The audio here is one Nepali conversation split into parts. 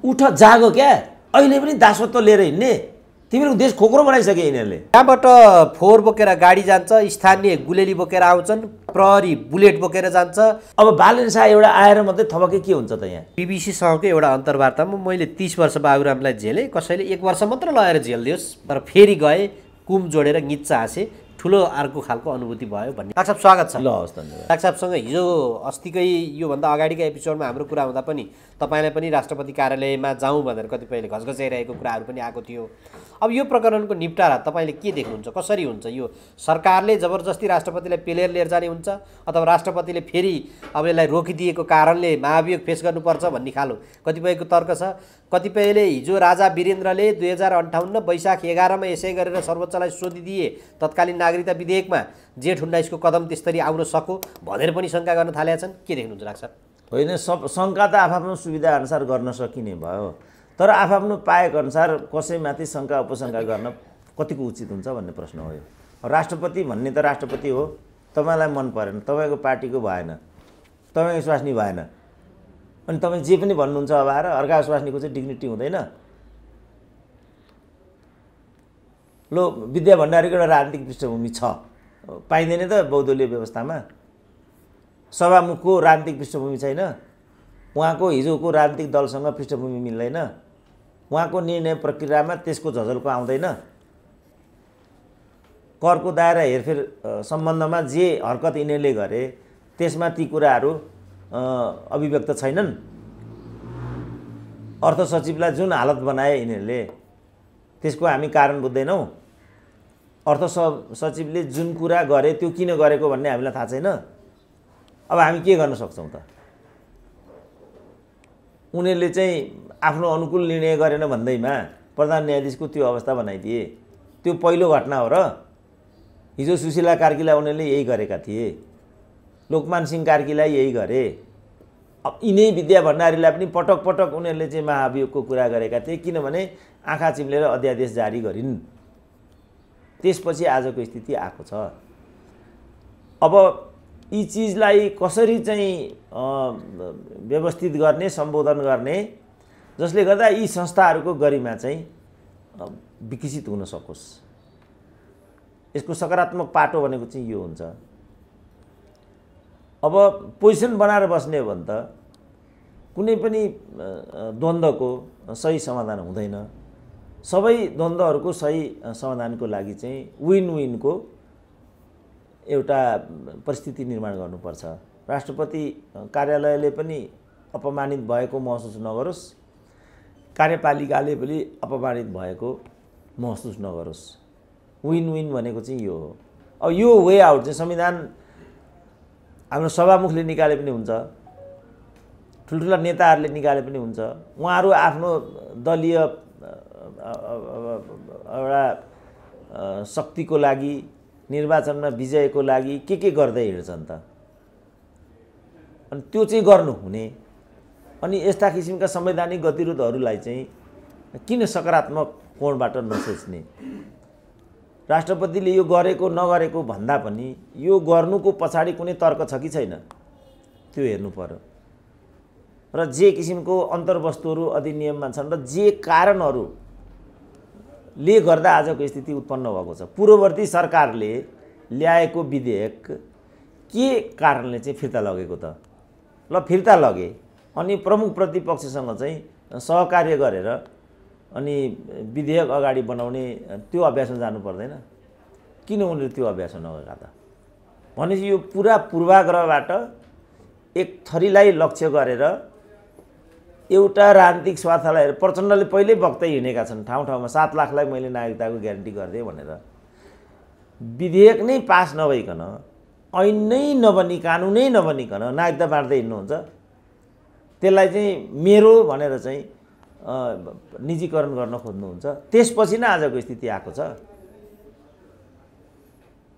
उठ जागो क्या अहिले पनि दासत्व लिएर हिँड्ने तिमीहरूको देश खोक्रो बनाइसके यिनीहरूले त्यहाँबाट फोहोर बोकेर गाडी जान्छ स्थानीय गुलेली बोकेर आउँछन् प्रहरी बुलेट बोकेर जान्छ अब बालेन शाह एउटा आएर मात्रै थपके के हुन्छ त यहाँ बीबीसीसँगको एउटा अन्तर्वार्तामा मैले 30 वर्ष बाबुरामलाई झेलेँ कसैले 1 वर्ष मात्र लगाएर झेल दियोस् तर फेरि गए कुम जोडेर गिच्चा हाँसे ठुलो अर्को खालको अनुभूति भयो भन्ने डाक्टर साहब स्वागत छ ल हस् धन्यवाद डाक्टर साहबसँग हिजो अस्तिकै योभन्दा अगाडिका एपिसोडमा हाम्रो कुरा हुँदा पनि तपाईँलाई पनि राष्ट्रपति कार्यालयमा जाउँ भनेर कतिपयले घचघचाइरहेको कुराहरू पनि आएको थियो अब यो प्रकरणको निपटारा तपाईँले के देख्नुहुन्छ कसरी हुन्छ यो सरकारले जबरजस्ती राष्ट्रपतिलाई पेलेर लिएर जाने हुन्छ अथवा राष्ट्रपतिले फेरि अब यसलाई रोकिदिएको कारणले महाभियोग फेस गर्नुपर्छ भन्ने खालो कतिपयको तर्क छ कतिपयले हिजो राजा वीरेन्द्रले 2058 वैशाख 11मा यसै गरेर सर्वोच्चलाई सोधिदिए तत्कालीन नागरिकता विधेयकमा जेठ 19 को कदम त्यसरी आउन सक्यो भनेर पनि शङ्का गर्न थालेका छन् के देख्नुहुन्छ डाक्टर साहब होइन सब शङ्का त आफ्नो सुविधा अनुसार गर्न सकिने भयो तर आफ्नो पाएको अनुसार कसैमाथि शङ्का उपशङ्का गर्न कतिको उचित हुन्छ भन्ने प्रश्न हो यो राष्ट्रपति भन्ने त राष्ट्रपति हो तपाईँलाई मन परेन तपाईँको पार्टीको भएन तपाईँको स्वास्नी भएन अनि तपाईँ जे पनि भन्नुहुन्छ अब आएर अर्का स्वास्नीको चाहिँ डिग्निटी हुँदैन लो विद्या भण्डारीको एउटा राजनीतिक पृष्ठभूमि छ पाइँदैन त बहुदलीय व्यवस्थामा सभामुखको राजनीतिक पृष्ठभूमि छैन उहाँको हिजोको राजनीतिक दलसँग पृष्ठभूमि मिल्दैन उहाँको निर्णय प्रक्रियामा त्यसको झझल्को आउँदैन करको दायरा हेरफेर सम्बन्धमा जे हरकत यिनीहरूले गरे त्यसमा ती कुराहरू अभिव्यक्त छैनन् अर्थ सचिवलाई जुन हालत बनाए यिनीहरूले त्यसको हामी कारण बुझ्दैनौँ अर्थ सचिवले जुन कुरा गरे त्यो किन गरेको भन्ने हामीलाई थाहा छैन अब हामी के गर्न सक्छौँ त उनीहरूले चाहिँ आफ्नो अनुकूल निर्णय गरेन भन्दैमा प्रधान न्यायाधीशको त्यो अवस्था बनाइदिए त्यो पहिलो घटना हो र हिजो सुशीला कार्कीलाई उनीहरूले यही गरेका थिए लोकमान सिंह कार्कीलाई यही गरे अब यिनै विद्या भण्डारीलाई पनि पटक पटक उनीहरूले चाहिँ महाभियोगको कुरा गरेका थिए किनभने आँखा चिम्लेर अध्यादेश जारी गरिन् त्यसपछि आजको स्थिति आएको छ अब यी चिजलाई कसरी चाहिँ व्यवस्थित गर्ने सम्बोधन गर्ने जसले गर्दा यी संस्थाहरूको गरिमा चाहिँ विकसित हुन सकोस् यसको सकारात्मक पाटो भनेको चाहिँ यो हुन्छ अब पोजिसन बनाएर बस्ने हो भने त कुनै पनि द्वन्द्वको सही समाधान हुँदैन सबै द्वन्द्वहरूको सही समाधानको लागि चाहिँ विन विनको एउटा परिस्थिति निर्माण गर्नुपर्छ राष्ट्रपति कार्यालयले पनि अपमानित भएको महसुस नगरोस् कार्यपालिकाले पनि अपमानित भएको महसुस नगरोस् विन विन भनेको चाहिँ यो हो अब यो वे आउट चाहिँ संविधान हाम्रो सभामुखले निकाले पनि हुन्छ ठुल्ठुला नेताहरूले निकाले पनि हुन्छ उहाँहरू आफ्नो दलीय एउटा शक्तिको लागि निर्वाचनमा विजयको लागि के गर्दै हिँड्छन् त अनि त्यो चाहिँ गर्नु हुने अनि यस्ता किसिमका संवैधानिक गतिरोधहरूलाई चाहिँ किन सकारात्मक कोणबाट नसोच्ने राष्ट्रपतिले यो गरेको नगरेको भन्दा पनि यो गर्नुको पछाडि कुनै तर्क छ कि छैन त्यो हेर्नु पर्यो र जे किसिमको अन्तर्वस्तुहरू अधिनियममा छन् र जे कारणहरूले गर्दा आजको स्थिति उत्पन्न भएको छ पूर्ववर्ती सरकारले ल्याएको विधेयक के कारणले चाहिँ फिर्ता लगेको त ल फिर्ता लगे अनि प्रमुख प्रतिपक्षसँग चाहिँ सहकार्य गरेर अनि विधेयक अगाडि बनाउने त्यो अभ्यासमा जानु पर्दैन किन उनीहरूले त्यो अभ्यास नगरेका त भनेपछि यो पुरा पूर्वाग्रहबाट एक थरीलाई लक्ष्य गरेर एउटा राजनीतिक स्वार्थलाई प्रचण्डले पहिल्यै बक्दै हिँडेका छन् ठाउँ ठाउँमा 7 लाखलाई मैले नागरिकताको ग्यारेन्टी गरिदिएँ भनेर विधेयक नै पास नभइकन ऐन नै नबनी कानुनै नबनिकन नागरिकता बाँड्दै हिँड्नुहुन्छ त्यसलाई चाहिँ मेरो भनेर चाहिँ निजीकरण गर्न खोज्नुहुन्छ त्यसपछि नै आजको स्थिति आएको छ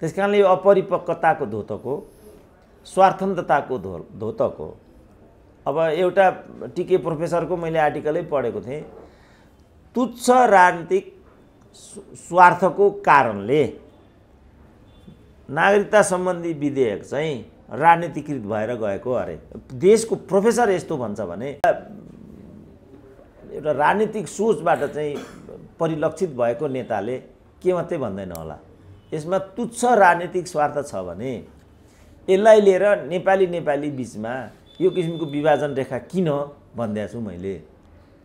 त्यसकारणले यो अपरिपक्वताको धोतको स्वार्थन्तताको धोतको अब एउटा टिके प्रोफेसरको मैले आर्टिकलै पढेको थिएँ तुच्छ राजनीतिक स्वार्थको कारणले नागरिकता सम्बन्धी विधेयक चाहिँ राजनीतिकृत भएर गएको अरे देशको प्रोफेसर यस्तो भन्छ भने एउटा राजनीतिक सोचबाट चाहिँ परिलक्षित भएको नेताले के मात्रै भन्दैन होला। यसमा तुच्छ राजनीतिक स्वार्थ छ भने यसलाई लिएर नेपाली बिचमा यो किसिमको विभाजन रेखा किन भन्दै छु मैले।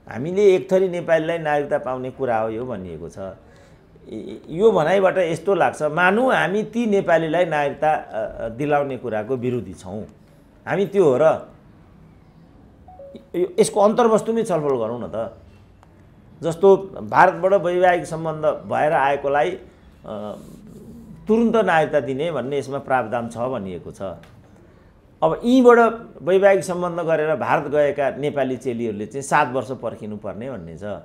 हामीले एक थरी नेपालीलाई नागरिकता पाउने कुरा हो यो भनिएको छ। यो भनाइबाट यस्तो लाग्छ मानौँ हामी ती नेपालीलाई नागरिकता दिलाउने कुराको विरोधी छौँ। हामी त्यो हो र यसको अन्तर्वस्तुमै छलफल गरौँ न त। जस्तो भारतबाट वैवाहिक सम्बन्ध भएर आएकोलाई तुरुन्त नागरिकता दिने भन्ने यसमा प्रावधान छ भनिएको छ। अब यहीँबाट वैवाहिक सम्बन्ध गरेर भारत गएका नेपाली चेलीहरूले चाहिँ 7 वर्ष पर्खिनुपर्ने भन्ने छ।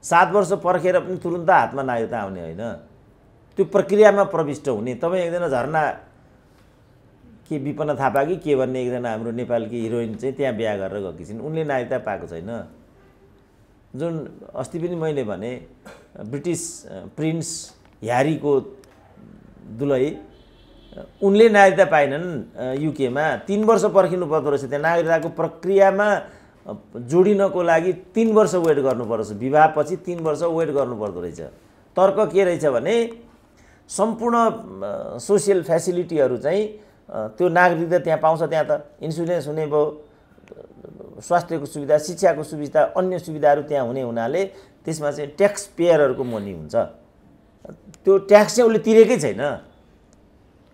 7 वर्ष पर्खेर पनि तुरुन्त हातमा नागरिकता आउने होइन, त्यो प्रक्रियामा प्रविष्ट हुने। तपाईँ एकजना झरना के विपन्न थापा कि के भन्ने एकजना हाम्रो नेपालकी हिरोइन चाहिँ त्यहाँ बिहा गरेर गएकी छिन्, उनले नागरिकता पाएको छैन। जुन अस्ति पनि मैले भने ब्रिटिस प्रिन्स ह्यारीको दुलही उनले नागरिकता पाएनन् युकेमा, 3 वर्ष पर्खिनु पर्दो रहेछ। त्यहाँ नागरिकताको प्रक्रियामा जोडिनको लागि 3 वर्ष वेट गर्नुपर्छ, विवाहपछि 3 वर्ष वेट गर्नुपर्दो रहेछ। तर्क के रहेछ भने सम्पूर्ण सोसियल फेसिलिटीहरू चाहिँ त्यो नागरिकता त्यहाँ पाउँछ, त्यहाँ त इन्सुरेन्स हुने भयो, स्वास्थ्यको सुविधा, शिक्षाको सुविधा, अन्य सुविधाहरू त्यहाँ हुने हुनाले त्यसमा चाहिँ ट्याक्स पेयरहरूको मनी हुन्छ। त्यो ट्याक्स चाहिँ उसले तिरेकै छैन।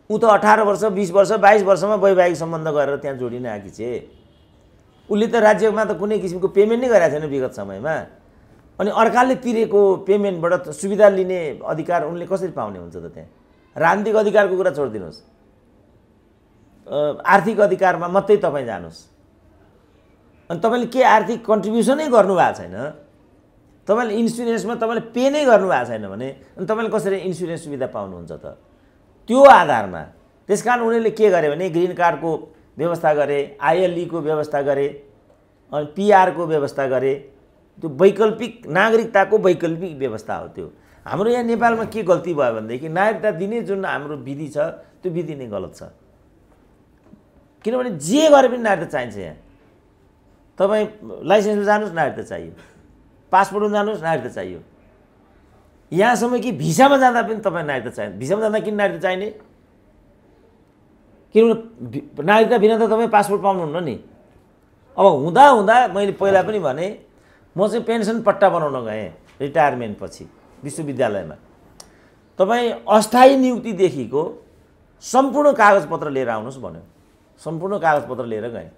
ऊ त 18 वर्ष 20 वर्ष 22 वर्षमा वैवाहिक सम्बन्ध गरेर त्यहाँ जोडिन आएकी छे। उसले त राज्यमा त कुनै किसिमको पेमेन्ट नै गरेको छैन विगत समयमा। अनि अर्काले तिरेको पेमेन्टबाट सुविधा लिने अधिकार उनले कसरी पाउने हुन्छ त? त्यहाँ राजनीतिक अधिकारको कुरा छोडिदिनुहोस्, आर्थिक अधिकारमा मात्रै तपाईँ जानुहोस्। अनि तपाईँले के आर्थिक कन्ट्रिब्युसनै गर्नुभएको छैन, तपाईँले इन्सुरेन्समा तपाईँले पे नै गर्नुभएको छैन भने अनि तपाईँले कसरी इन्सुरेन्स सुविधा पाउनुहुन्छ त? त्यो आधारमा त्यसकारण उनीहरूले के गरे भने ग्रिन कार्डको व्यवस्था गरे, आइएलईको व्यवस्था गरे, अनि पिआरको व्यवस्था गरे। त्यो वैकल्पिक नागरिकताको वैकल्पिक व्यवस्था हो त्यो। हाम्रो यहाँ नेपालमा के गल्ती भयो भनेदेखि नागरिकता दिने जुन हाम्रो विधि छ त्यो विधि नै गलत छ। किनभने जे गरे पनि नागरिकता चाहिन्छ। यहाँ तपाईँ लाइसेन्समा जानुहोस् नागरिकता चाहियो, पासपोर्टमा जानुहोस् नागरिकता चाहियो, यहाँसम्म कि भिसामा जाँदा पनि तपाईँ नागरिकता चाहिन्छ। भिसामा जाँदा किन नागरिकता चाहिने? किनभने नागरिकता बिना त तपाईँ पासपोर्ट पाउनुहुन्न नि। अब हुँदा मैले पहिला पनि भने म चाहिँ पेन्सन पट्टा बनाउन गएँ रिटायरमेन्ट पछि विश्वविद्यालयमा। तपाईँ अस्थायी नियुक्तिदेखिको सम्पूर्ण कागजपत्र लिएर आउनुहोस् भन्यो। सम्पूर्ण कागजपत्र लिएर गएँ।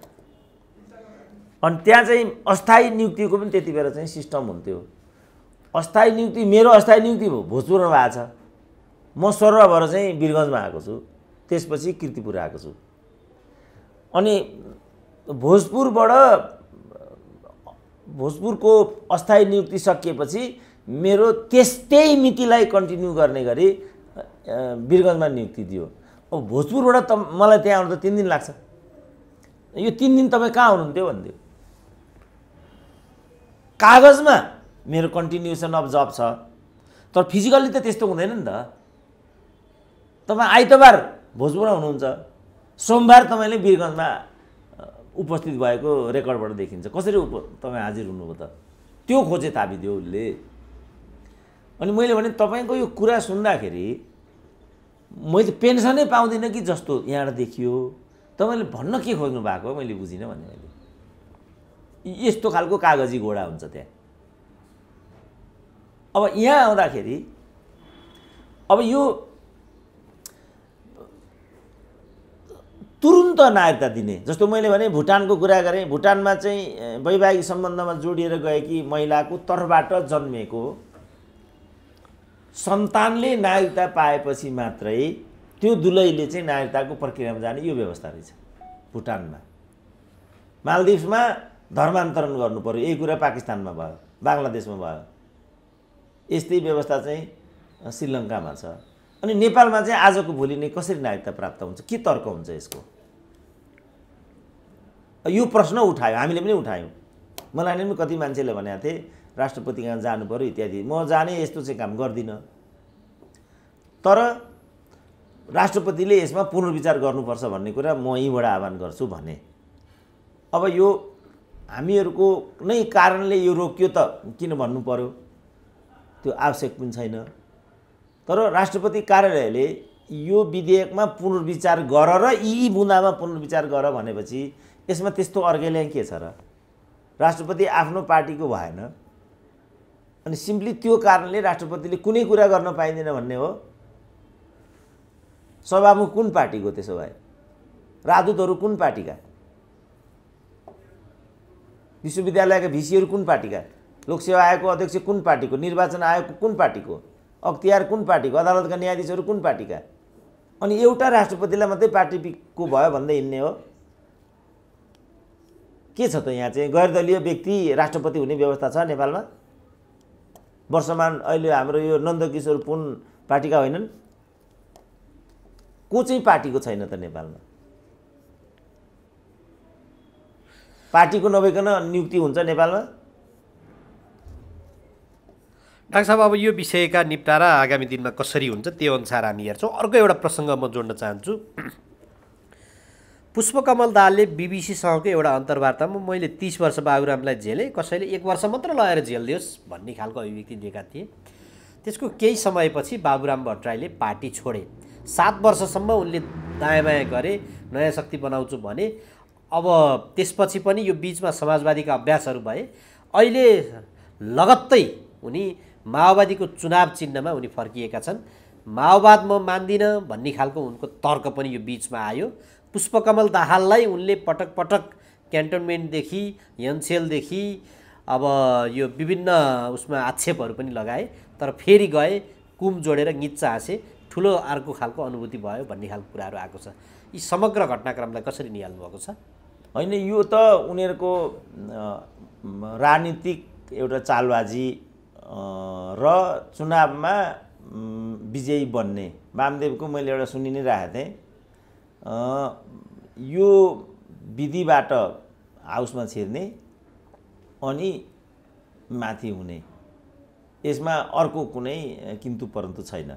अनि त्यहाँ चाहिँ अस्थायी नियुक्तिको पनि त्यति बेला चाहिँ सिस्टम हुन्थ्यो। अस्थायी नियुक्ति मेरो अस्थायी नियुक्ति भयो भोजपुरमा भएको छ। म सरुवा भएर चाहिँ वीरगञ्जमा आएको छु, त्यसपछि कीर्तिपुर आएको छु। अनि भोजपुरको अस्थायी नियुक्ति सकिएपछि मेरो त्यही मितिलाई कन्टिन्यू गर्ने गरी वीरगञ्जमा नियुक्ति दियो। अब भोजपुरबाट त मलाई त्यहाँ आउनु त 3 दिन लाग्छ। यो 3 दिन तपाईँ कहाँ हुनुहुन्थ्यो भनिदियो। कागजमा मेरो कन्टिन्युसन अफ जब छ, तर फिजिकल्ली त त्यस्तो हुँदैन नि त। तपाईँ आइतबार भोजपुरमा हुनुहुन्छ, सोमबार तपाईँले वीरगञ्जमा उपस्थित भएको रेकर्डबाट देखिन्छ। कसरी तपाईँ हाजिर हुनुभयो त? त्यो खोजे थापिदियो उसले। अनि मैले भने तपाईँको यो कुरा सुन्दाखेरि मैले पेन्सनै पाउँदिनँ कि जस्तो यहाँबाट देखियो। तपाईँले भन्न के खोज्नु भएको हो मैले बुझिनँ भने मैले यस्तो खालको कागजी घोडा हुन्छ त्यहाँ। अब यहाँ आउँदाखेरि अब यो तुरुन्त नागरिकता दिने, जस्तो मैले भने भुटानको कुरा गरेँ। भुटानमा चाहिँ वैवाहिक सम्बन्धमा जोडिएर गएकी महिलाको तर्फबाट जन्मेको सन्तानले नागरिकता पाएपछि मात्रै त्यो दुलहीले चाहिँ नागरिकताको प्रक्रियामा जाने यो व्यवस्था रहेछ भुटानमा। मालदिभ्समा धर्मान्तरण गर्नु पर्यो, यही कुरा पाकिस्तानमा भयो, बङ्गलादेशमा भयो। यस्तै व्यवस्था चाहिँ श्रीलङ्कामा छ। अनि नेपालमा चाहिँ आजको भोलि नै कसरी नागरिकता प्राप्त हुन्छ? के तर्क हुन्छ यसको? यो प्रश्न उठायो, हामीले पनि उठायौँ। मलाई नै कति मान्छेले भनेको थिए राष्ट्रपति कहाँ जानु पर्यो इत्यादि। म जाने यस्तो चाहिँ काम गर्दिनँ, तर राष्ट्रपतिले यसमा पुनर्विचार गर्नुपर्छ भन्ने कुरा म यहीँबाट आह्वान गर्छु भने। अब यो हामीहरूको नै कारणले यो रोकियो त किन भन्नु पर्यो, त्यो आवश्यक पनि छैन। तर राष्ट्रपति कार्यालयले यो विधेयकमा पुनर्विचार गर र यी बुँदामा पुनर्विचार गर भनेपछि यसमा त्यस्तो अर्गेल्या के छ र? राष्ट्रपति आफ्नो पार्टीको भएन अनि सिम्पली त्यो कारणले राष्ट्रपतिले कुनै कुरा गर्न पाइँदैन भन्ने हो। सभामुख कुन पार्टीको त्यसो भए? राजदूतहरू कुन पार्टीका? विश्वविद्यालयका भिसीहरू कुन पार्टीका? लोकसेवा आयोगको अध्यक्ष कुन पार्टीको? निर्वाचन आयोगको कुन पार्टीको? अख्तियार कुन पार्टीको? अदालतका न्यायाधीशहरू कुन पार्टीका? अनि एउटा राष्ट्रपतिलाई मात्रै पार्टीको भयो भन्दै हिँड्ने हो? के छ त यहाँ चाहिँ? गैरदलीय व्यक्ति राष्ट्रपति हुने व्यवस्था छ नेपालमा? वर्षमान अहिले हाम्रो यो नन्दकिशोर पुन पार्टीका होइनन्? को चाहिँ पार्टीको छैन त नेपालमा? पार्टीको नभइकन नियुक्ति हुन्छ नेपालमा? डाक्टर साहब, अब यो विषयका निपटारा आगामी दिनमा कसरी हुन्छ त्यो अनुसार हामी हेर्छौँ। अर्को एउटा प्रसङ्ग म जोड्न चाहन्छु। पुष्पकमल दाहालले बिबिसीसँगको एउटा अन्तर्वार्तामा मैले 30 वर्ष बाबुरामलाई झेलेँ, कसैले 1 वर्ष मात्र लगाएर झेलिदियोस् भन्ने खालको अभिव्यक्ति दिएका थिए। त्यसको केही समयपछि बाबुराम भट्टराईले पार्टी छोडे। 7 वर्षसम्म उनले दायाँ बायाँ गरे, नयाँ शक्ति बनाउँछु भने। अब त्यसपछि पनि यो बिचमा समाजवादीका अभ्यासहरू भए। अहिले लगत्तै उनी माओवादीको चुनाव चिन्हमा उनी फर्किएका छन्। माओवाद म मान्दिनँ भन्ने खालको उनको तर्क पनि यो बिचमा आयो। पुष्पकमल दाहाललाई उनले पटक पटक क्यान्टोनमेन्टदेखि यन्सेलदेखि अब यो विभिन्न उसमा आक्षेपहरू पनि लगाए, तर फेरि गए, कुम जोडेर गिच्चा हाँसे, ठुलो अर्को खालको अनुभूति भयो भन्ने खालको कुराहरू आएको छ। यी समग्र घटनाक्रमलाई कसरी निहाल्नु भएको छ? होइन, यो त उनीहरूको राजनीतिक एउटा चालबाजी र चुनावमा विजयी बन्ने। वामदेवको मैले एउटा सुनि नै राखेको थिएँ, यो विधिबाट हाउसमा छिर्ने अनि माथि हुने, यसमा अर्को कुनै किन्तु परन्तु छैन।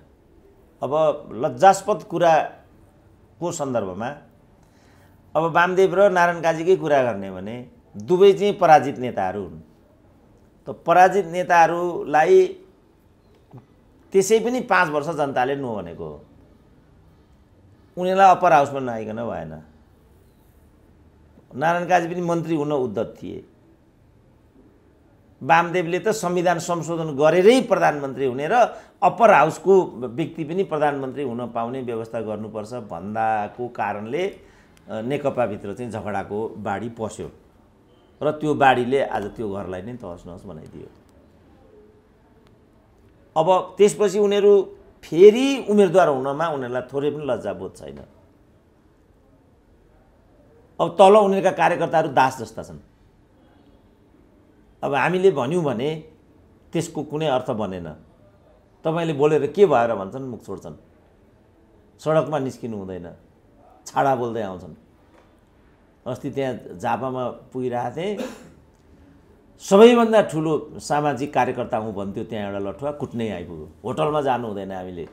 अब लज्जास्पद कुराको सन्दर्भमा अब वामदेव र नारायण काजीकै कुरा गर्ने भने दुवै चाहिँ पराजित नेताहरू हुन्। त पराजित नेताहरूलाई त्यसै पनि 5 वर्ष जनताले नो भनेको हो। उनीहरूलाई अप्पर हाउसमा नआइकन भएन। नारायण काजी पनि मन्त्री हुन उद्धत थिए। वामदेवले त संविधान संशोधन गरेरै प्रधानमन्त्री हुने र अप्पर हाउसको व्यक्ति पनि प्रधानमन्त्री हुन पाउने व्यवस्था गर्नुपर्छ भन्दाको कारणले नेकपाभित्र चाहिँ झगडाको बाढी पस्यो र त्यो बाढीले आज त्यो घरलाई नै तहस नहस बनाइदियो। अब त्यसपछि उनीहरू फेरि उम्मेदवार हुनमा उनीहरूलाई थोरै पनि लज्जाबोध छैन। अब तल उनीहरूका कार्यकर्ताहरू दास जस्ता छन्। अब हामीले भन्यौँ भने त्यसको कुनै अर्थ बनेन। तपाईँले बोलेर के भएर भन्छन्, मुख छोड्छन्, सडकमा निस्किनु हुँदैन, छाडा बोल्दै आउँछन्। अस्ति त्यहाँ झापामा पुगिरहेको थिएँ, सबैभन्दा ठुलो सामाजिक कार्यकर्ता हुँ भन्थ्यो त्यहाँ एउटा लठुवा, कुट्नै आइपुग्यो। होटलमा जानु हुँदैन हामीले।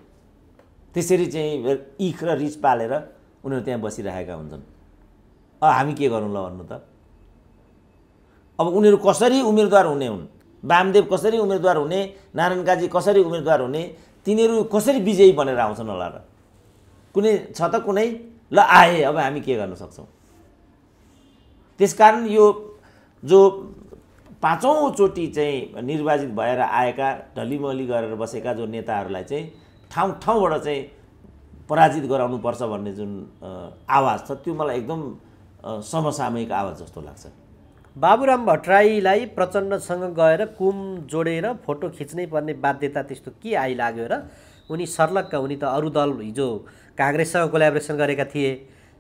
त्यसरी चाहिँ इख र रिस पालेर उनीहरू त्यहाँ बसिरहेका हुन्छन्। हामी के गरौँ ल भन्नु त? अब उनीहरू कसरी उम्मेदवार हुने हुन्, वामदेव कसरी उम्मेदवार हुने, नारायण काजी कसरी उम्मेदवार हुने, तिनीहरू कसरी विजयी बनेर आउँछन् होला र? कुनै छ त कुनै? ल आए, अब हामी के गर्न सक्छौँ? त्यसकारण यो जो 5औं चोटि चाहिँ निर्वाचित भएर आएका, ढलिमली गरेर बसेका जो नेताहरूलाई चाहिँ ठाउँ ठाउँबाट चाहिँ पराजित गराउनुपर्छ भन्ने जुन आवाज छ, त्यो मलाई एकदम समसामयिक आवाज जस्तो लाग्छ। बाबुराम भट्टराईलाई प्रचण्डसँग गएर कुम जोडेर फोटो खिच्नै पर्ने बाध्यता त्यस्तो के आइलाग्यो र? उनी सर्लक्क, उनी त अरू दल हिजो काङ्ग्रेससँग कोल्याबोरेसन गरेका थिए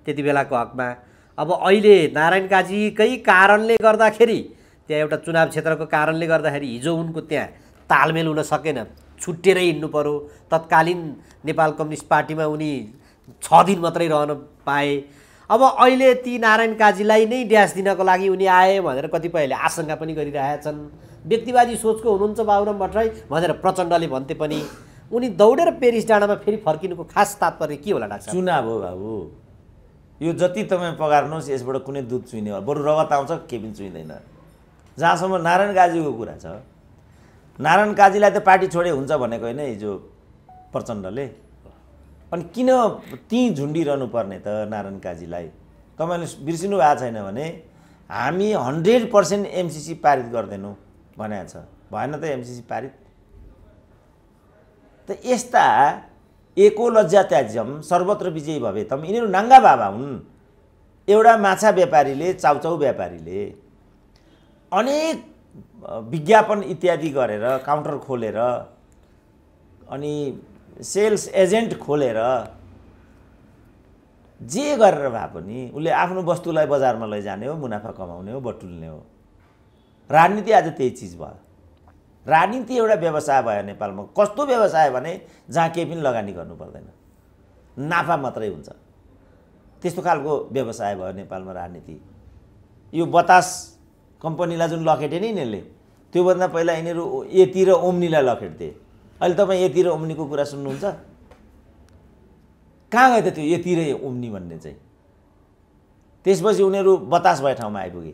त्यति बेलाको हकमा। अब अहिले नारायण काजीकै कारणले गर्दाखेरि, त्यहाँ एउटा चुनाव क्षेत्रको कारणले गर्दाखेरि हिजो उनको त्यहाँ तालमेल हुन सकेन, छुट्टिएरै हिँड्नु पर्यो। तत्कालीन नेपाल कम्युनिस्ट पार्टीमा उनी 6 दिन मात्रै रहन पाए। अब अहिले ती नारायण काजीलाई नै ड्यास दिनको लागि उनी आए भनेर कतिपयले आशंका पनि गरिरहेका छन्। व्यक्तिवादी सोचको हुनुहुन्छ बाबुराम भट्टराई भनेर प्रचण्डले भन्थे पनि उनी दौडेर पेरिस डाँडामा फेरि फर्किनुको खास तात्पर्य के होला डाक्टर? चुनाव हो बाबु, यो जति तपाईँ पगार्नुहोस् यसबाट कुनै दुध चुइने हो, बरु रगत आउँछ केही पनि चुइँदैन। जहाँसम्म नारायण काजीको कुरा छ, नारायण काजीलाई त पार्टी छोडे हुन्छ भनेको होइन हिजो प्रचण्डले। अनि किन त्यहीँ झुन्डिरहनु पर्ने त नारायण काजीलाई? तपाईँले बिर्सिनु भएको छैन भने हामी 100% एमसिसी पारित गर्दैनौँ भनेको छ, भएन त एमसिसी पारित। त यस्ता एको लज्जा त्याज्यम सर्वत्र विजयी भवेतम, यिनीहरू नाङ्गा बाबा हुन्। एउटा माछा व्यापारीले, चाउचाउ व्यापारीले अनेक विज्ञापन इत्यादि गरेर काउन्टर खोलेर अनि सेल्स एजेन्ट खोलेर जे गरेर भए पनि उसले आफ्नो वस्तुलाई बजारमा लैजाने हो, मुनाफा कमाउने हो, बटुल्ने हो। राजनीति आज त्यही चिज भयो। राजनीति एउटा व्यवसाय भयो नेपालमा। कस्तो व्यवसाय भने जहाँ केही पनि लगानी गर्नु पर्दैन, नाफा मात्रै हुन्छ, त्यस्तो खालको व्यवसाय भयो नेपालमा राजनीति। यो बतास कम्पनीलाई जुन लखेटे नि यिनीहरूले, त्योभन्दा पहिला यिनीहरू यति र ओम्नीलाई लखेट्थे। अहिले तपाईँ यति र ओम्नीको कुरा सुन्नुहुन्छ? कहाँ गयो त त्यो यति र ओम्नी भन्ने चाहिँ? त्यसपछि उनीहरू बतास भए ठाउँमा आइपुगे।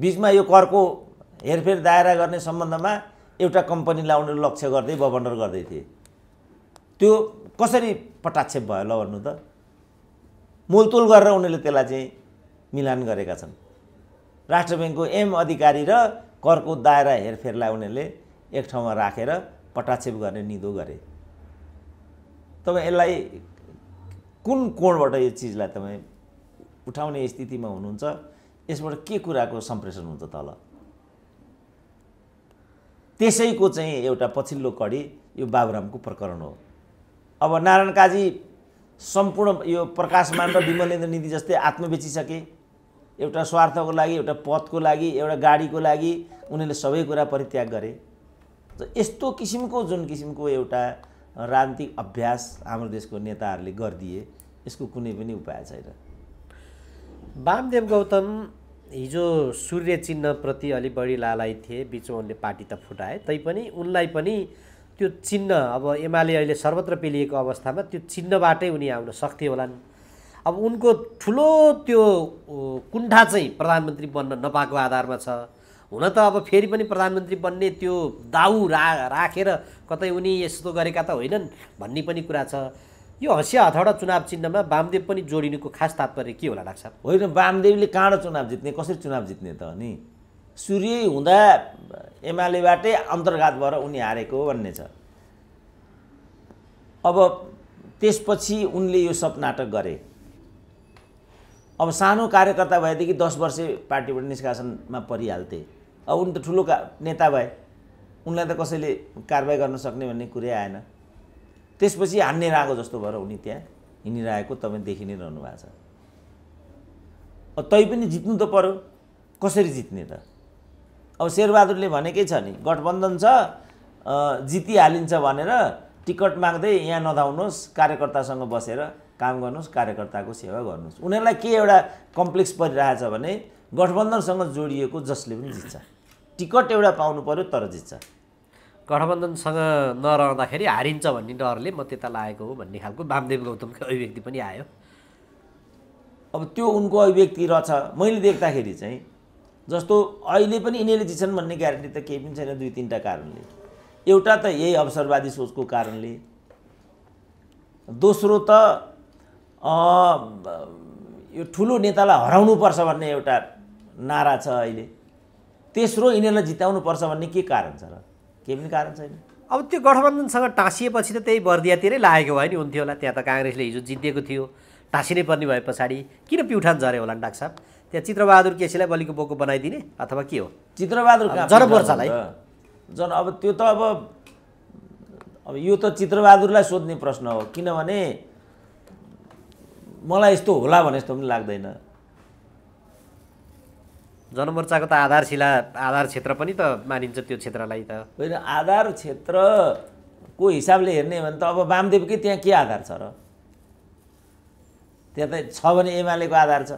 बिचमा यो करको हेरफेर दायरा गर्ने सम्बन्धमा एउटा कम्पनीलाई उनीहरू लक्ष्य गर्दै बबन्डर गर्दै थिए। त्यो कसरी पटाक्षेप भयो ल भन्नु त? मोलतोल गरेर उनीहरूले त्यसलाई चाहिँ मिलान गरेका छन्। राष्ट्र ब्याङ्कको एम अधिकारी र करको दायरा हेरफेरलाई उनीहरूले एक ठाउँमा राखेर पटाक्षेप गर्ने निधो गरे। तपाईँ यसलाई कुन कोणबाट यो चिजलाई तपाईँ उठाउने स्थितिमा हुनुहुन्छ? यसबाट के कुराको सम्प्रेषण हुन्छ तल? त्यसैको चाहिँ एउटा पछिल्लो कडी यो बाबुरामको प्रकरण हो। अब नारायण काजी सम्पूर्ण यो प्रकाशमान र विमलेन्द्र निधि जस्तै आत्मबेचिसके। एउटा स्वार्थको लागि, एउटा पदको लागि, एउटा गाडीको लागि उनीहरूले सबै कुरा परित्याग गरे। यस्तो किसिमको जुन किसिमको एउटा राजनीतिक अभ्यास हाम्रो देशको नेताहरूले गरिदिए, यसको कुनै पनि उपाय छैन। वामदेव गौतम हिजो सूर्य चिन्हप्रति अलि बढी लालायित थिए, बिचमा उनले पार्टी त फुटाए, तैपनि उनलाई पनि त्यो चिन्ह, अब एमाले अहिले सर्वत्र पेलिएको अवस्थामा त्यो चिन्हबाटै उनी आउन सक्थे होलान्। अब उनको ठुलो त्यो कुण्ठा चाहिँ प्रधानमन्त्री बन्न नपाएको आधारमा छ। हुन त अब फेरि पनि प्रधानमन्त्री बन्ने त्यो दाउ राखेर कतै उनी यस्तो गरेका त होइनन् भन्ने पनि कुरा छ। यो हँसिया हथौडा चुनाव चिन्हमा वामदेव पनि जोडिनुको खास तात्पर्य के होला डाक्टर साहब? होइन, वामदेवले कहाँ चुनाव जित्ने, कसरी चुनाव जित्ने त? अनि सूर्य हुँदा एमालेबाटै अन्तर्घात भएर उनी हारेको भन्ने छ। अब त्यसपछि उनले यो सब नाटक गरे। अब सानो कार्यकर्ता भएदेखि 10 वर्ष पार्टीबाट निष्कासनमा परिहाल्थे। अब उनी त ठुलो नेता भए, उनलाई त कसैले कारबाही गर्न सक्ने भन्ने कुरै आएन। त्यसपछि हान्ने रागो जस्तो भएर उनी त्यहाँ हिँडिरहेको तपाईँ देखि नै रहनु भएको छ। तैपनि जित्नु त पर्यो, कसरी जित्ने त? अब शेरबहादुरले भनेकै छ नि, गठबन्धन छ, जितिहालिन्छ भनेर टिकट माग्दै यहाँ नधाउनुहोस्, कार्यकर्तासँग बसेर काम गर्नुहोस्, कार्यकर्ताको सेवा गर्नुहोस्। उनीहरूलाई के एउटा कम्प्लेक्स परिरहेछ भने गठबन्धनसँग जोडिएको जसले पनि जित्छ, टिकट एउटा पाउनु पर्यो तर जित्छ। गठबन्धनसँग नरहँदाखेरि हारिन्छ भन्ने डरले म त्यता लागेको हो भन्ने खालको वामदेव गौतमको अभिव्यक्ति पनि आयो। अब त्यो उनको अभिव्यक्ति रहेछ। मैले देख्दाखेरि चाहिँ जस्तो अहिले पनि यिनीहरूले जित्छन् भन्ने ग्यारेन्टी त केही पनि छैन, 2-3टा कारणले। एउटा त यही अवसरवादी सोचको कारणले, दोस्रो त यो ठुलो नेतालाई हराउनुपर्छ भन्ने एउटा नारा छ अहिले, तेस्रो यिनीहरूलाई जिताउनुपर्छ भन्ने के कारण छ र? केही पनि कारण छैन। अब त्यो गठबन्धनसँग टाँसिएपछि त त्यही बर्दियातिरै लागेको भयो नि, हुन्थ्यो होला। त्यहाँ त काङ्ग्रेसले हिजो जितेको थियो, टाँसिनै पर्ने भए पछाडि किन प्युठान झऱ्यो होला डाक्टर साहब? त्यहाँ चित्रबहादुर केसीलाई बलिको बोको बनाइदिने अथवा के हो? चित्रबहादुर जनमोर्चालाई अब त्यो त अब यो त चित्रबहादुरलाई सोध्ने प्रश्न हो, किनभने मलाई यस्तो होला भने जस्तो पनि लाग्दैन। जनमोर्चाको त आधार क्षेत्र पनि त मानिन्छ त्यो क्षेत्रलाई त। होइन, आधार क्षेत्रको हिसाबले हेर्ने भने त अब वामदेवकै त्यहाँ के आधार छ र? त्यहाँ त छ भने एमालेको आधार छ।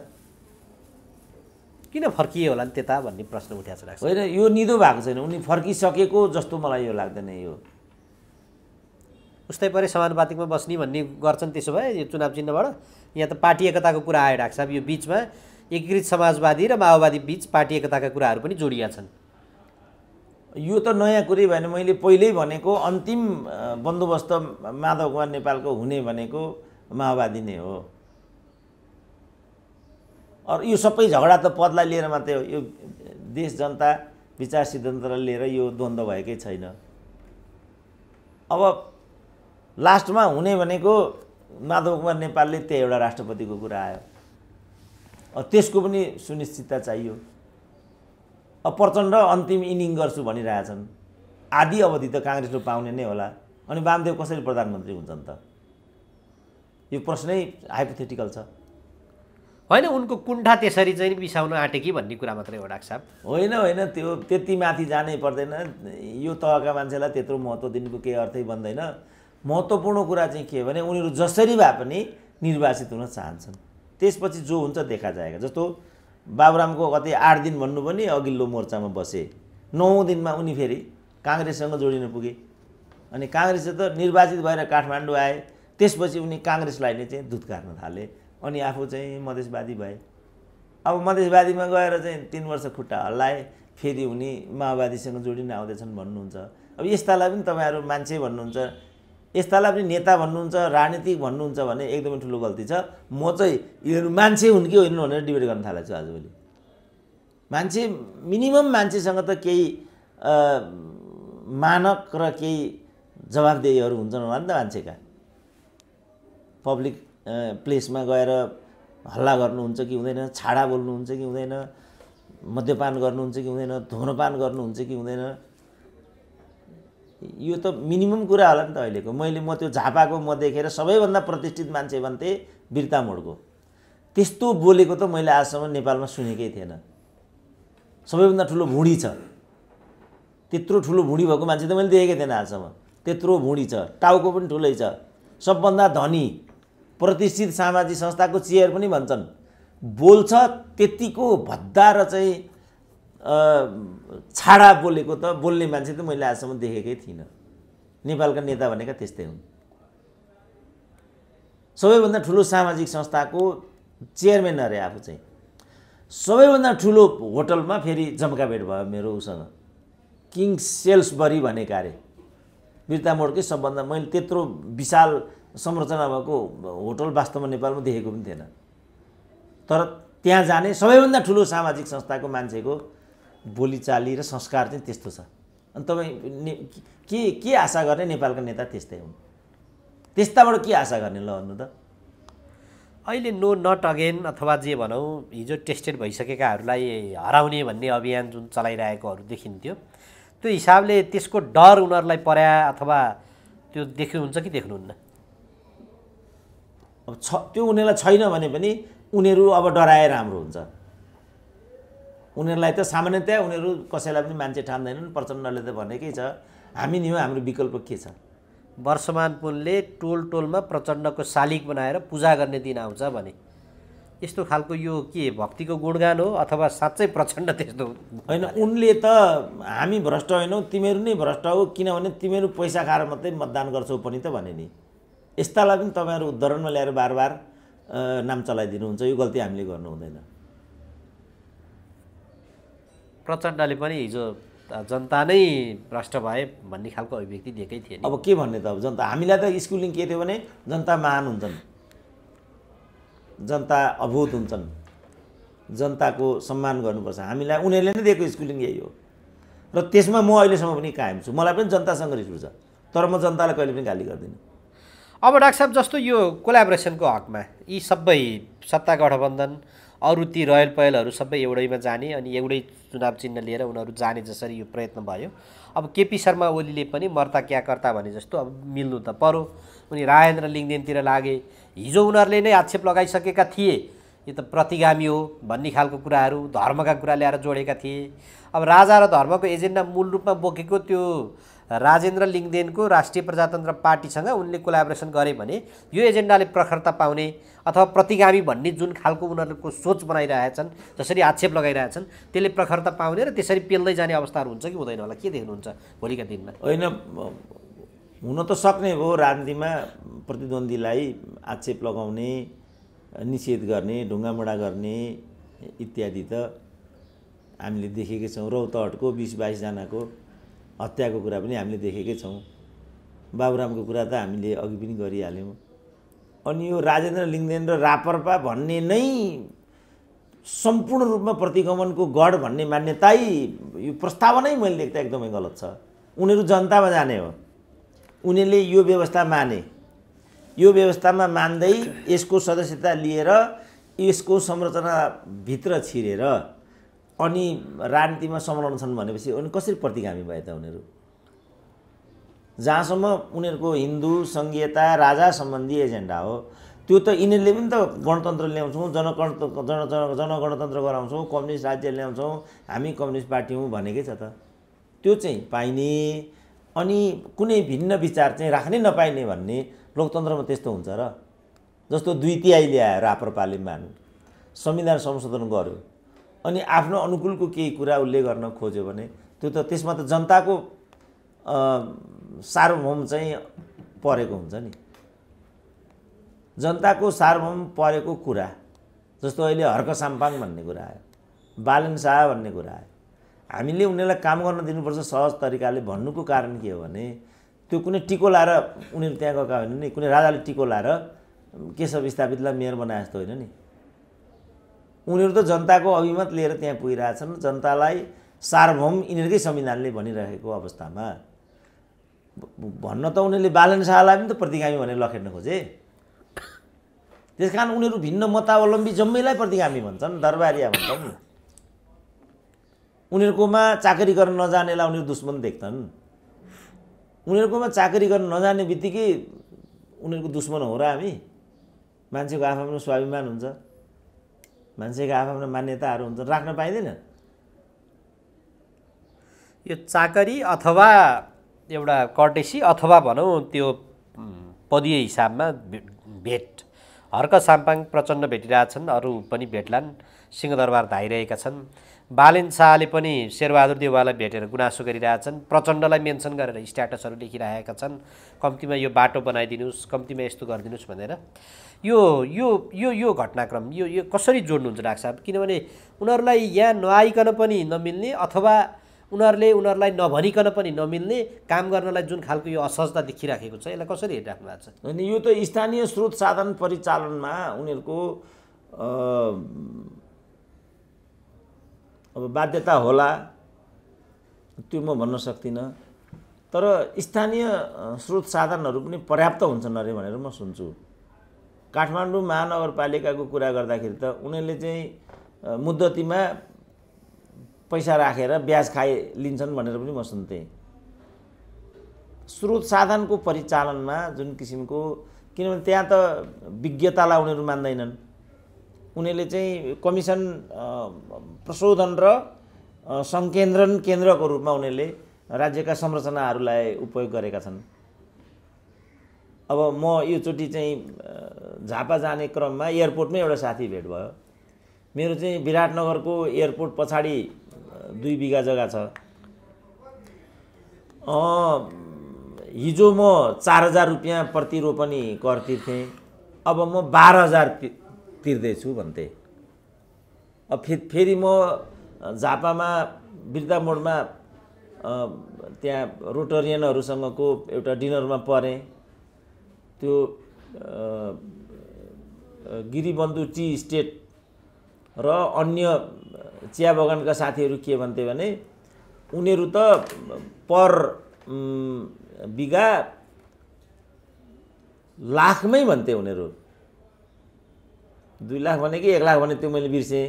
किन फर्किए होला नि त्यता भन्ने प्रश्न उठ्याएको छ। होइन, यो निदो भएको छैन, उनी फर्किसकेको जस्तो मलाई यो लाग्दैन। यो उस्तै परे समानुपातिकमा बस्ने भन्ने गर्छन्, त्यसो भए यो चुनाव चिन्हबाट यहाँ त पार्टी एकताको कुरा आयो डाक्टर साहब, यो बिचमा एकीकृत समाजवादी र माओवादी बिच पार्टी एकताका कुराहरू पनि जोडिया छन्। यो त नयाँ कुरै भएन। मैले पहिल्यै भनेको अन्तिम बन्दोबस्त माधव कुमार नेपालको हुने भनेको माओवादी नै हो। अरू यो सबै झगडा त पदलाई लिएर मात्रै हो। यो देश जनता विचार सिद्धान्तलाई लिएर यो द्वन्द्व भएकै छैन। अब लास्टमा हुने भनेको माधव कुमार नेपालले त्यही एउटा राष्ट्रपतिको कुरा आयो। त्यसको पनि सुनिश्चितता चाहियो। अब प्रचण्ड अन्तिम इनिङ गर्छु भनिरहेछन्। आधी अवधि त काङ्ग्रेसले पाउने नै होला। अनि वामदेव कसरी प्रधानमन्त्री हुन्छन् त? यो प्रश्नै हाइपोथेटिकल छ। होइन, उनको कुण्ठा त्यसरी चाहिँ बिसाउन आँटे कि भन्ने कुरा मात्रै हो डाक्टर साहब। होइन होइन, त्यो त्यति माथि जानै पर्दैन। यो तहका मान्छेलाई त्यत्रो महत्त्व दिनुको केही अर्थै बन्दैन। महत्त्वपूर्ण कुरा चाहिँ के हो भने उनीहरू जसरी भए पनि निर्वाचित हुन चाहन्छन्। त्यसपछि जो हुन्छ देखा जाएगा। जस्तो बाबुरामको कति 8 दिन भन्नु पनि अघिल्लो मोर्चामा बसे, 9औं दिनमा उनी फेरि काङ्ग्रेससँग जोडिन पुगे। अनि काङ्ग्रेसले त निर्वाचित भएर काठमाडौँ आए। त्यसपछि उनी काङ्ग्रेसलाई नै चाहिँ धुत्कार्न थाले। अनि आफू चाहिँ मधेसवादी भए। अब मधेसवादीमा गएर चाहिँ 3 वर्ष खुट्टा हल्लाए, फेरि उनी माओवादीसँग जोडिन आउँदैछन् भन्नुहुन्छ। अब यस्तालाई पनि तपाईँहरू मान्छे भन्नुहुन्छ, यस्तालाई पनि नेता भन्नुहुन्छ, राजनीतिक भन्नुहुन्छ भने एकदमै ठुलो गल्ती छ। म चाहिँ यिनीहरू मान्छे हुन् कि होइनन् भनेर डिबेट गर्न थालेको छु आजभोलि। मान्छे मिनिमम मान्छेसँग त केही मानक र केही जवाबदेहीहरू हुन्छन् होला नि त मान्छेका। पब्लिक प्लेसमा गएर हल्ला गर्नुहुन्छ कि हुँदैन, छाडा बोल्नुहुन्छ कि हुँदैन, मद्यपान गर्नुहुन्छ कि हुँदैन, धुम्रपान गर्नुहुन्छ कि हुँदैन, यो त मिनिमम कुरा होला नि त अहिलेको। म त्यो झापाको म देखेर सबैभन्दा प्रतिष्ठित मान्छे भन्थे बिर्ता मोडको। त्यस्तो बोलेको त मैले आजसम्म नेपालमा सुनेकै थिएन। सबैभन्दा ठुलो भुँडी छ, त्यत्रो ठुलो भुँडी भएको मान्छे त मैले देखेकै थिएन आजसम्म। त्यत्रो भुँडी छ, टाउको पनि ठुलै छ, सबभन्दा धनी, प्रतिष्ठित सामाजिक संस्थाको चेयर पनि भन्छन्। बोल्छ त्यतिको भद्दा र चाहिँ छाडा बोलेको त बोल्ने मान्छे त मैले आजसम्म देखेकै थिइनँ। नेपालका नेता भनेका त्यस्तै हुन्। सबैभन्दा ठुलो सामाजिक संस्थाको चेयरम्यान अरे आफू चाहिँ। सबैभन्दा ठुलो होटलमा फेरि जम्का भेट भयो मेरो उसँग, किङ सेल्सबरी भनेका अरे बिर्ता मोडकै सबभन्दा। मैले त्यत्रो विशाल संरचना भएको होटल वास्तवमा नेपालमा देखेको पनि थिएन। तर त्यहाँ जाने सबैभन्दा ठुलो सामाजिक संस्थाको मान्छेको बोलीचाली र संस्कार चाहिँ त्यस्तो छ। अनि तपाईँ के आशा गर्ने? नेपालका नेता त्यस्तै हुन्। त्यस्ताबाट के आशा गर्ने ल भन्नु त? अहिले नो नट अगेन अथवा जे भनौँ हिजो टेस्टेड भइसकेकाहरूलाई हराउने भन्ने अभियान जुन चलाइरहेकोहरू देखिन्थ्यो, त्यो हिसाबले त्यसको डर उनीहरूलाई पर्या अथवा त्यो देख्नुहुन्छ कि देख्नुहुन्न? अब त्यो उनीहरूलाई छैन भने पनि उनीहरू अब डराए राम्रो हुन्छ। उनीहरूलाई त सामान्यतया उनीहरू कसैलाई पनि मान्छे ठान्दैनन्। प्रचण्डले त भनेकै छ हामी नि हो, हाम्रो विकल्प के छ? वर्षमान पुनले टोल टोलमा प्रचण्डको शालिग बनाएर पूजा गर्ने दिन आउँछ भने यस्तो खालको यो के भक्तिको गुणगान हो अथवा साँच्चै प्रचण्ड त्यस्तो होइन? उनले त हामी भ्रष्ट होइनौँ, तिमीहरू नै भ्रष्ट हो, किनभने तिमीहरू पैसा खाएर मात्रै मतदान गर्छौ पनि त भने नि। यस्तालाई पनि तपाईँहरू उदाहरणमा ल्याएर बार बार नाम चलाइदिनुहुन्छ। यो गल्ती हामीले गर्नु हुँदैन। प्रचण्डले पनि हिजो जनता नै भ्रष्ट भए भन्ने खालको अभिव्यक्ति दिएकै थिए नि। अब के भन्ने त? अब जनता, हामीलाई त स्कुलिङ के थियो भने जनता महान हुन्छन्, जनता अभूत हुन्छन्, जनताको सम्मान गर्नुपर्छ। हामीलाई उनीहरूले नै दिएको स्कुलिङ यही हो। र त्यसमा म अहिलेसम्म पनि कायम छु। मलाई पनि जनतासँग रिस उठ्छ, तर म जनतालाई कहिले पनि गाली गर्दिनँ। अब डाक्टर साहब, जस्तो यो कोलाबोरेसनको हकमा यी सबै सत्ता गठबन्धन अरू ती रयल पहलहरू सबै एउटैमा जाने अनि एउटै चुनाव चिन्ह लिएर उनीहरू जाने जसरी यो प्रयत्न भयो। अब केपी शर्मा ओलीले पनि मर्ता क्या कर्ता भने जस्तो अब मिल्नु त पर्यो। उनी राजेन्द्र लिङ्गदेनतिर लागे। हिजो उनीहरूले नै आक्षेप लगाइसकेका थिए यो त प्रतिगामी हो भन्ने खालको कुराहरू, धर्मका कुरा ल्याएर जोडेका थिए। अब राजा र धर्मको एजेन्डा मूल रूपमा बोकेको त्यो राजेन्द्र लिङ्गदेनको राष्ट्रिय प्रजातन्त्र पार्टीसँग उनले कोलाबोरेसन गरे भने यो एजेन्डाले प्रखरता पाउने अथवा प्रतिगामी भन्ने जुन खालको उनीहरूको सोच बनाइरहेछन्, जसरी आक्षेप लगाइरहेछन्, त्यसले प्रखरता पाउने र त्यसरी पेल्दै जाने अवस्थाहरू हुन्छ कि हुँदैन होला? के देख्नुहुन्छ भोलिका दिनमा? होइन, हुन त सक्ने हो। राजनीतिमा प्रतिद्वन्द्वीलाई आक्षेप लगाउने, निषेध गर्ने, ढुङ्गामुढा गर्ने इत्यादि त हामीले देखेकै छौँ। रौतहटको 20-22 जनाको हत्याको कुरा पनि हामीले देखेकै छौँ। बाबुरामको कुरा त हामीले अघि पनि गरिहाल्यौँ। अनि यो राजेन्द्र लिङ्गदेन र रापरपा भन्ने नै सम्पूर्ण रूपमा प्रतिगमनको गढ भन्ने मान्यता यो प्रस्तावनै मैले देख्दा एकदमै गलत छ। उनीहरू जनतामा जाने हो, उनीहरूले यो व्यवस्था माने, यो व्यवस्थामा मान्दै यसको सदस्यता लिएर यसको संरचनाभित्र छिरेर अनि राजनीतिमा संलग्न छन् भनेपछि अनि कसरी प्रतिगामी भए त उनीहरू? जहाँसम्म उनीहरूको हिन्दू सङ्घीयता राजा सम्बन्धी एजेन्डा हो, त्यो त यिनीहरूले पनि त गणतन्त्र ल्याउँछौँ, जनगणतन्त्र गराउँछौँ, कम्युनिस्ट राज्य ल्याउँछौँ, हामी कम्युनिस्ट पार्टी हौँ भनेकै छ त। त्यो चाहिँ पाइने अनि कुनै भिन्न विचार चाहिँ राख्नै नपाइने भन्ने लोकतन्त्रमा त्यस्तो हुन्छ र? जस्तो 2/3 ल्यायो राप्रपाले मान्यो, संविधान संशोधन गर्यो, अनि आफ्नो अनुकूलको केही कुरा उसले गर्न खोज्यो भने त्यो त त्यसमा त जनताको सार्वभौम चाहिँ परेको हुन्छ नि। जनताको सार्वभौम परेको कुरा जस्तो अहिले हर्क साम्पाङ भन्ने कुरा आयो, बालन शाह भन्ने कुरा आयो। हामीले उनीहरूलाई काम गर्न दिनुपर्छ सहज तरिकाले भन्नुको कारण के हो भने त्यो कुनै टिको लाएर उनीहरू त्यहाँ गएका होइन नि, कुनै राजाले टिको लाएर केशव स्थापितलाई मेयर बनाए जस्तो होइन नि। उनीहरू त जनताको अभिमत लिएर त्यहाँ पुगिरहेछन्। जनतालाई सार्वभौम यिनीहरूकै संविधानले भनिरहेको अवस्थामा भन्न त उनीहरूले बालन शाहलाई पनि त प्रतिगामी भनेर लखेट्न खोजे। त्यस कारण उनीहरू भिन्न मतावलम्बी जम्मैलाई प्रतिगामी भन्छन्, दरबारिया भन्छन्। उनीहरूकोमा चाकरी गर्न नजानेलाई उनीहरू दुश्मन देख्छन्। उनीहरूकोमा चाकरी गर्न नजाने बित्तिकै उनीहरूको दुश्मन हो र हामी? मान्छेको आफ्नो स्वाभिमान हुन्छ, मान्छेको आफ्नो मान्यताहरू हुन्छ, राख्न पाइँदैन। यो चाकरी अथवा एउटा कर्टेसी अथवा भनौँ त्यो पदीय हिसाबमा भेट। हर्क साम्पाङ प्रचण्ड भेटिरहेछन्, अरू पनि भेट्लान्, सिंहदरबार धाइरहेका छन्। बालेन शाहले पनि शेरबहादुर देउवालाई भेटेर गुनासो गरिरहेछन्, प्रचण्डलाई मेन्सन गरेर स्ट्याटसहरू लेखिरहेका छन्, कम्तीमा यो बाटो बनाइदिनुहोस्, कम्तीमा यस्तो गरिदिनुहोस् भनेर। यो यो यो यो घटनाक्रम यो कसरी जोड्नुहुन्छ डाक्टर साहब? किनभने उनीहरूलाई यहाँ नआइकन पनि नमिल्ने अथवा उनीहरूलाई नभनिकन पनि नमिल्ने काम गर्नलाई जुन खालको यो असहजता देखिराखेको छ, यसलाई कसरी हेरिराख्नु भएको छ? अनि यो त स्थानीय स्रोत साधन परिचालनमा उनीहरूको अब बाध्यता होला, त्यो म भन्न सक्दिनँ। तर स्थानीय स्रोत साधनहरू पनि पर्याप्त हुन्छन् अरे भनेर म सुन्छु। काठमाडौँ महानगरपालिकाको कुरा गर्दाखेरि त उनीहरूले चाहिँ मुद्दतीमा पैसा राखेर ब्याज लिन्छन् भनेर पनि म सुन्थेँ। स्रोत साधनको परिचालनमा जुन किसिमको, किनभने त्यहाँ त विज्ञतालाई उनीहरू मान्दैनन्। उनीहरूले चाहिँ कमिसन प्रशोधन र सङ्केन्द्रण केन्द्रको रूपमा उनीहरूले राज्यका संरचनाहरूलाई उपयोग गरेका छन्। अब म योचोटि चाहिँ झापा जाने क्रममा एयरपोर्टमै एउटा साथी भेट भयो। मेरो चाहिँ विराटनगरको एयरपोर्ट पछाडि 2 बिघा जग्गा छ। हिजो म 4,000 रुपियाँ प्रति रोपनी कर तिर्थेँ, अब म 12,000 तिर्दैछु भन्थे। अब फेरि म झापामा बिर्ता मोडमा त्यहाँ रोटरियनहरूसँगको एउटा डिनरमा परेँ। त्यो गिरिबन्धु टी स्टेट र अन्य चिया बगानका साथीहरू के भन्थे भने उनीहरू त पर बिघा लाखमै भन्थे। उनीहरू 2 लाख भने कि 1 लाख भने त्यो मैले बिर्सेँ,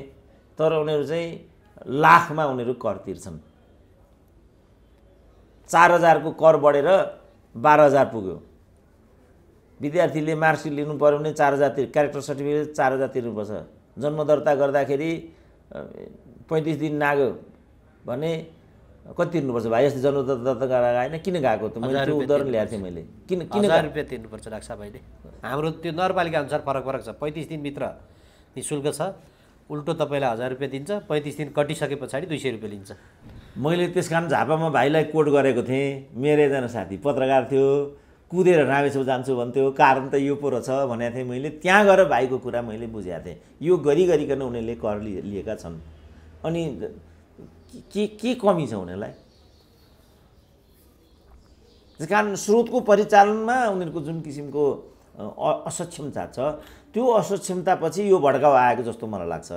तर उनीहरू चाहिँ लाखमा उनीहरू कर तिर्छन्। 4,000 को कर बढेर 12,000 पुग्यो। विद्यार्थीले मार्कसिट लिनु पर्यो भने 4,000 क्यारेक्टर सर्टिफिकेट 4,000 तिर्नुपर्छ। जन्म दर्ता गर्दाखेरि 35 दिन नाग्यो भने कति तिर्नुपर्छ भाइ? यस्तो जन्म दर्ता गरेर आएन, किन गएको? त मैले त्यो उदाहरण ल्याएको थिएँ मैले। किन 1,000 रुपियाँ तिर्नुपर्छ डाक्टर साहब अहिले? हाम्रो त्यो नगरपालिका अनुसार फरक छ। 35 दिनभित्र निःशुल्क छ, उल्टो तपाईँलाई 1,000 रुपियाँ दिन्छ, 35 दिन कटिसके पछाडि 200 रुपियाँ लिन्छ। मैले त्यस कारण झापामा भाइलाई कोट गरेको थिएँ। मेरो एकजना साथी पत्रकार थियो, कुदेर रामेछाप जान्छु भन्थ्यो, कारण त यो पो रहेछ भनेको थिएँ मैले। त्यहाँ गएर भाइको कुरा मैले बुझेको थिएँ। यो गरिकन उनीहरूले कर लिएका छन्। अनि के कमी छ उनीहरूलाई? त्यस कारण स्रोतको परिचालनमा उनीहरूको जुन किसिमको असक्षमता छ, त्यो असक्षमतापछि यो भड्काउ आएको जस्तो मलाई लाग्छ।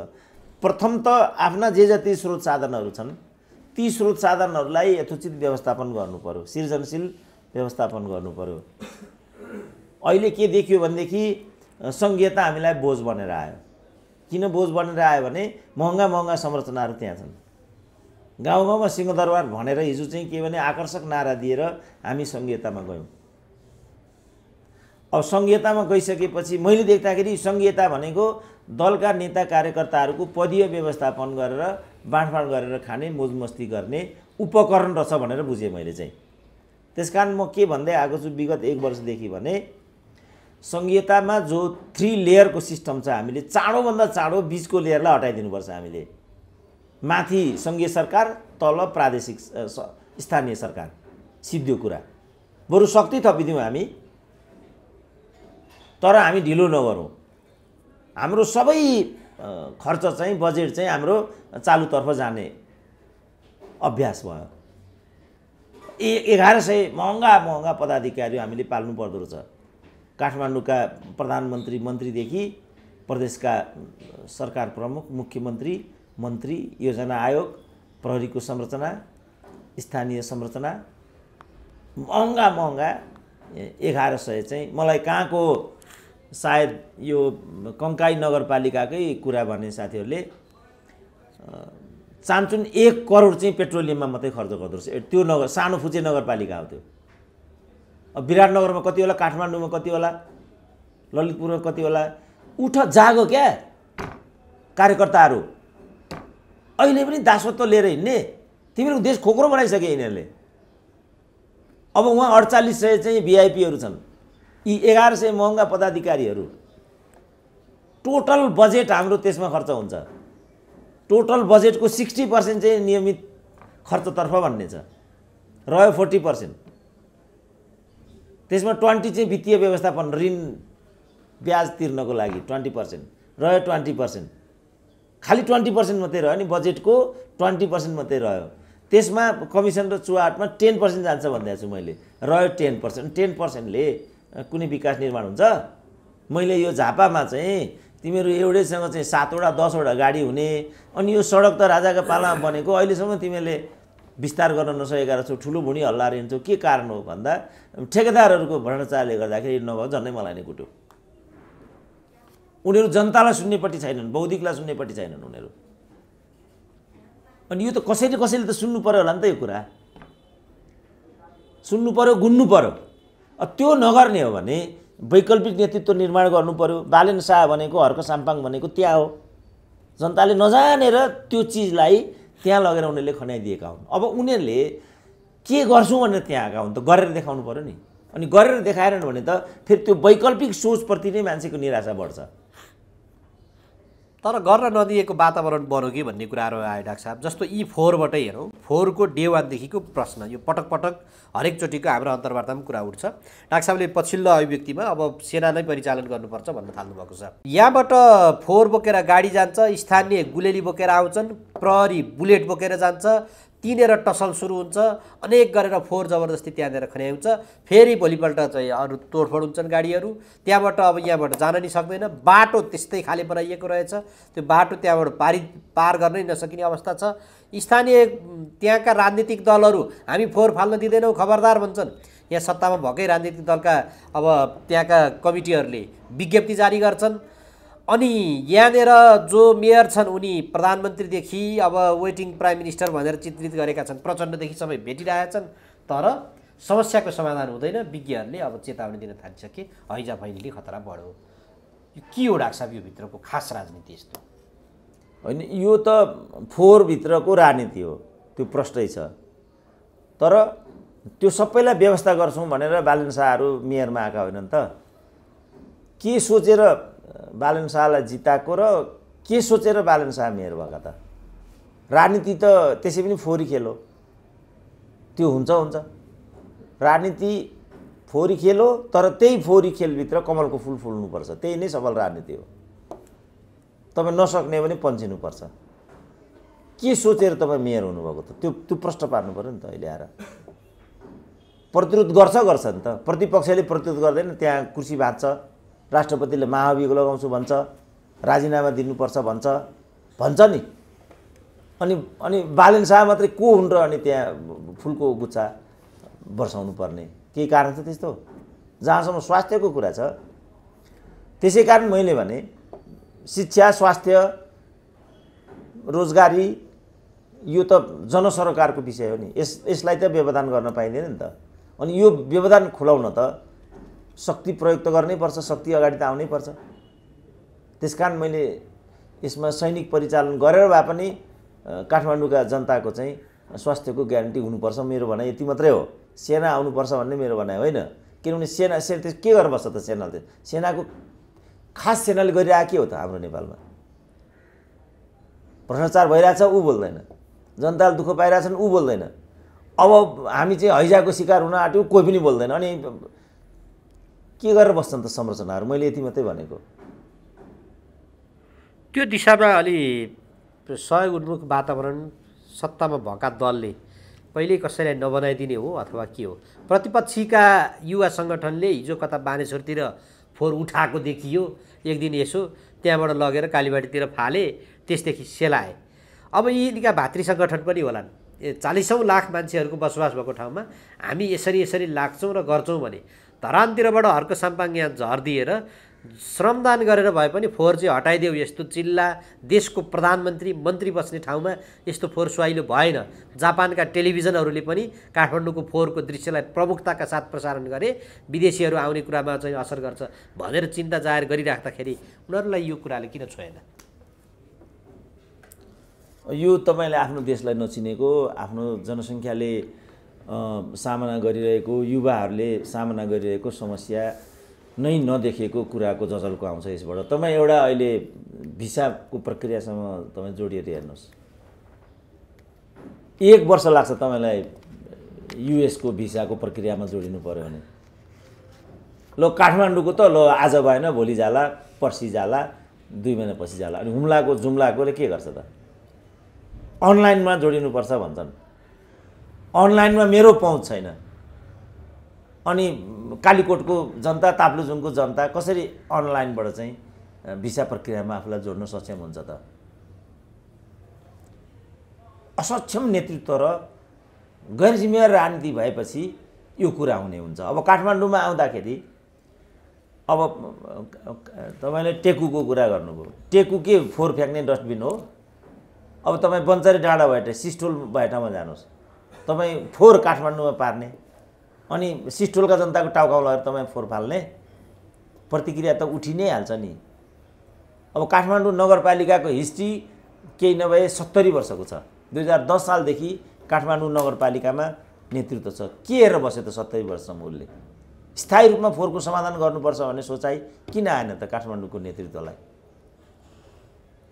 प्रथम त आफ्ना जे जति स्रोत साधनहरू छन् ती स्रोत साधनहरूलाई यथोचित व्यवस्थापन गर्नु पर्यो, सृजनशील व्यवस्थापन गर्नु पर्यो। अहिले के देखियो भनेदेखि सङ्घीयता हामीलाई बोझ बनेर आयो। किन बोझ बनेर आयो भने महँगा महँगा संरचनाहरू त्यहाँ छन्। गाउँ गाउँमा सिंहदरबार भनेर हिजो चाहिँ के भने आकर्षक नारा दिएर हामी सङ्घीयतामा गयौँ। अब सङ्घीयतामा गइसकेपछि मैले देख्दाखेरि सङ्घीयता भनेको दलका नेता कार्यकर्ताहरूको पदीय व्यवस्थापन गरेर बाँडफाँड गरेर खाने, मोजमस्ती गर्ने उपकरण रहेछ भनेर बुझेँ मैले चाहिँ। त्यसकारण म के भन्दै आएको छु विगत 1 वर्षदेखि भने सङ्घीयतामा जो 3 लेयरको सिस्टम छ, हामीले चाँडोभन्दा चाँडो बीचको लेयरलाई हटाइदिनुपर्छ। हामीले माथि सङ्घीय सरकार, तल प्रादेशिक स्थानीय सरकार, सिद्धो कुरा। बरु शक्ति थपिदिउँ हामी, तर हामी ढिलो नगरौँ। हाम्रो सबै खर्च चाहिँ, बजेट चाहिँ हाम्रो चालुतर्फ जाने अभ्यास भयो। 1100 महँगा पदाधिकारी हामीले पाल्नु पर्दो रहेछ। काठमाडौँका प्रधानमन्त्री, मन्त्रीदेखि प्रदेशका सरकार प्रमुख, मुख्यमन्त्री, मन्त्री, योजना आयोग, प्रहरीको संरचना, स्थानीय संरचना, महँगा 1100 चाहिँ मलाई कहाँको सायद यो कङ्काई नगरपालिकाकै कुरा भने साथीहरूले चाहन्छन् 1 करोड चाहिँ पेट्रोलियममा मात्रै खर्च गर्दो रहेछ। त्यो नगर सानो फुचे नगरपालिका हो त्यो। अब विराटनगरमा कति होला, काठमाडौँमा कति होला, ललितपुरमा कति होला। उठ जागो क्या कार्यकर्ताहरू, अहिले पनि दासत्व लिएर हिँड्ने। तिमीहरूको देश खोक्रो बनाइसके यिनीहरूले। अब उहाँ 4800 चाहिँ भिआइपीहरू छन्। यी 1100 महँगा पदाधिकारीहरू, टोटल बजेट हाम्रो त्यसमा खर्च हुन्छ। टोटल बजेटको 60% चाहिँ नियमित खर्चतर्फ भन्ने छ, रह्यो 40%। त्यसमा 20 चाहिँ वित्तीय व्यवस्थापन, ऋण ब्याज तिर्नको लागि 20%, रह्यो 20%। खालि 20% मात्रै रह्यो नि, बजेटको 20% मात्रै रह्यो। त्यसमा कमिसन र चुहाटमा 10% जान्छ भन्दैछु छु मैले, रह्यो 10%। 10%ले कुनै विकास निर्माण हुन्छ? मैले यो झापामा चाहिँ तिमीहरू एउटैसँग चाहिँ 7वटा 10वटा गाडी हुने, अनि यो सडक त राजाका पालामा बनेको, अहिलेसम्म तिमीहरूले विस्तार गर्न नसकेका छौ, ठुलो भुँडी हल्लाएर हिँड्छौ। के कारण हो भन्दा ठेकेदारहरूको भ्रष्टाचारले गर्दाखेरि नभए झन्डै मलाई नै कुट्यो। उनीहरू जनतालाई सुन्नेपट्टि छैनन्, बौद्धिकलाई सुन्नेपट्टि छैनन् उनीहरू। अनि यो त कसैले त सुन्नु पर्यो होला नि त। यो कुरा सुन्नु पर्यो, गुन्नु पर्यो। त्यो नगर्ने हो भने वैकल्पिक नेतृत्व निर्माण गर्नु पर्यो। बालेन शाह भनेको, हर्क साम्पाङ भनेको त्यहाँ हो। जनताले नजानेर त्यो चिजलाई त्यहाँ लगेर उनीहरूले खनाइदिएका हुन्। अब उनीहरूले के गर्छौँ भनेर त्यहाँ आएका हुन् त, गरेर देखाउनु पर्यो नि। अनि गरेर देखाएनन् भने त फेरि त्यो वैकल्पिक सोचप्रति नै मान्छेको निराशा बढ्छ। तर गर्न नदिएको वातावरण बन्यो कि भन्ने कुराहरू आयो डाक्टर साहब। जस्तो E4बाटै हेरौँ, 4को डे 1 देखिको प्रश्न, यो पटक पटक हरेकचोटिको हाम्रो अन्तर्वार्तामा कुरा उठ्छ। डाक्टर साहबले पछिल्लो अभिव्यक्ति अब सेना नै परिचालन गर्नुपर्छ भन्न थाल्नु भएको छ। यहाँबाट 4 बोकेर गाडी जान्छ, स्थानीय गुलेली बोकेर आउँछन्, प्रहरी बुलेट बोकेर जान्छ, तिनेर टसल सुरु हुन्छ, अनेक गरेर 4 जबरजस्ती त्यहाँनिर खन्याउँछ। फेरि भोलिपल्ट चाहिँ अरू तोडफोड हुन्छन् गाडीहरू। त्यहाँबाट अब यहाँबाट जान नि सक्दैन, बाटो त्यस्तै खाले बनाइएको रहेछ। त्यो बाटो त्यहाँबाट पार गर्नै नसकिने अवस्था छ। स्थानीय त्यहाँका राजनीतिक दलहरू हामी 4 फाल्न दिँदैनौँ खबरदार भन्छन्। यहाँ सत्तामा भएकै राजनीतिक दलका अब त्यहाँका कमिटीहरूले विज्ञप्ति जारी गर्छन्। अनि यहाँनिर जो मेयर छन् उनी प्रधानमन्त्रीदेखि अब वेटिङ प्राइम मिनिस्टर भनेर चित्रित गरेका छन्, प्रचण्डदेखि सबै भेटिरहेछन्, तर समस्याको समाधान हुँदैन। विज्ञहरूले अब चेतावनी दिन थालिसके, हैजा फैलिने खतरा बढ्यो। यो के हो डाक्टर साहब, यो भित्रको खास राजनीति यस्तो होइन? यो त 4 भित्रको राजनीति हो, त्यो प्रष्टै छ। तर त्यो सबैलाई व्यवस्था गर्छौँ भनेर बालेन शाहहरू मेयरमा आएका होइनन् त। के सोचेर बालेन शाहलाई जिताएको र के सोचेर बालेन शाह मेयर भएका त? राजनीति त त्यसै पनि फोहोरी खेल हो। त्यो हुन्छ। राजनीति फोहोरी खेल हो, तर त्यही फोहोरी खेलभित्र कमलको फुल फुल्नुपर्छ। त्यही नै सफल राजनीति हो। तपाईँ नसक्ने भने पन्चिनुपर्छ। के सोचेर तपाईँ मेयर हुनुभएको त त्यो प्रश्न पार्नु पऱ्यो नि त। अहिले आएर प्रतिरोध गर्छ नि त, प्रतिपक्षले प्रतिरोध गर्दैन, त्यहाँ कुर्सी भाँच्छ, राष्ट्रपतिले महाभियोग लगाउँछु भन्छ, राजीनामा दिनुपर्छ भन्छ नि। अनि बालेन शाह मात्रै को हुन् र अनि त्यहाँ फुलको गुच्छा बर्साउनु पर्ने केही कारण छ त्यस्तो? जहाँसम्म स्वास्थ्यको कुरा छ, त्यसै कारण मैले भने शिक्षा, स्वास्थ्य, रोजगारी यो त जनसरकारको विषय हो नि। यसलाई त व्यवधान गर्न पाइँदैन नि त। अनि यो व्यवधान खुलाउन त शक्ति प्रयोग त गर्नै पर्छ, शक्ति अगाडि त आउनै पर्छ। त्यसकारण मैले यसमा सैनिक परिचालन गरेर भए पनि काठमाडौँका जनताको चाहिँ स्वास्थ्यको ग्यारेन्टी हुनुपर्छ, मेरो भनाइ यति मात्रै हो। सेना आउनुपर्छ भन्ने मेरो भनाइ होइन। किनभने सेना के गरेर बस्छ त सेनाले? सेनाको खास सेनाले गरिरहेको के हो त हाम्रो नेपालमा? भ्रष्टाचार भइरहेछ ऊ बोल्दैन, जनताले दुःख पाइरहेछन् ऊ बोल्दैन। अब हामी चाहिँ हैजाको शिकार हुन आँट्यो कोही पनि बोल्दैन। अनि के गरेर बस्छन् त संरचनाहरू? मैले यति मात्रै भनेको। त्यो दिशामा अलि सहयोग उन्मुख वातावरण सत्तामा भएका दलले पहिल्यै कसैलाई नबनाइदिने हो अथवा के हो? प्रतिपक्षीका युवा सङ्गठनले हिजो कता बानेश्वरतिर फोहोर उठाएको देखियो, एक दिन यसो त्यहाँबाट लगेर कालीबाटीतिर फाले, त्यसदेखि सेलाए। अब यिनीका भातृ सङ्गठन पनि होलान्। 40औं लाख मान्छेहरूको बसोबास भएको ठाउँमा हामी यसरी लाग्छौँ र गर्छौँ भने धरानतिरबाट हर्क साम्पाङ यहाँ झरिदिएर श्रमदान गरेर भए पनि फोहोर चाहिँ हटाइदेऊ। यस्तो जिल्ला, देशको प्रधानमन्त्री मन्त्री बस्ने ठाउँमा यस्तो फोहोर सुहाइलो भएन। जापानका टेलिभिजनहरूले पनि काठमाडौँको फोहोरको दृश्यलाई प्रमुखताका साथ प्रसारण गरे। विदेशीहरू आउने कुरामा चाहिँ असर गर्छ भनेर चिन्ता जाहेर गरिराख्दाखेरि उनीहरूलाई यो कुराले किन छोएन? यो तपाईँले आफ्नो देशलाई नचिनेको, आफ्नो जनसङ्ख्याले सामना गरिरहेको, युवाहरूले सामना गरिरहेको समस्या नै नदेखेको कुराको जजल्को आउँछ यसबाट। तपाईँ एउटा अहिले भिसाको प्रक्रियासँग तपाईँ जोडिएर हेर्नुहोस्, 1 वर्ष लाग्छ तपाईँलाई युएसको भिसाको प्रक्रियामा जोडिनु पर्यो भने। ल काठमाडौँको त ल आज भएन भोलि जाला, पर्सि जाला, 2 महिनापछि जाला। अनि जुम्लाकोले के गर्छ त? अनलाइनमा जोडिनुपर्छ भन्छन्। अनलाइनमा मेरो पहुँच छैन। अनि कालीकोटको जनता, ताप्लेजुङको जनता कसरी अनलाइनबाट चाहिँ भिसा प्रक्रियामा आफूलाई जोड्न सक्षम हुन्छ त? असक्षम नेतृत्व र गैर जिम्मेवार राजनीति भएपछि यो कुरा हुने हुन्छ। अब काठमाडौँमा आउँदाखेरि अब तपाईँले टेकुको कुरा गर्नुभयो। टेकु के फोहोर फ्याँक्ने डस्टबिन हो? अब तपाईँ बन्चरी डाँडा भए सिस्टोल भए ठाउँमा जानुहोस्, तपाईँ फोहोर काठमाडौँमा पार्ने अनि सिस्टोलका जनताको टाउकामा लगेर तपाईँ फोहोर फाल्ने, प्रतिक्रिया त उठि नै हाल्छ नि। अब काठमाडौँ नगरपालिकाको हिस्ट्री केही नभए 70 वर्षको छ। 2010 सालदेखि काठमाडौँ नगरपालिकामा नेतृत्व छ। के हेरेर बस्यो त 70 वर्षसम्म? उसले स्थायी रूपमा फोहोरको समाधान गर्नुपर्छ भन्ने सोचाइ किन आएन त काठमाडौँको नेतृत्वलाई?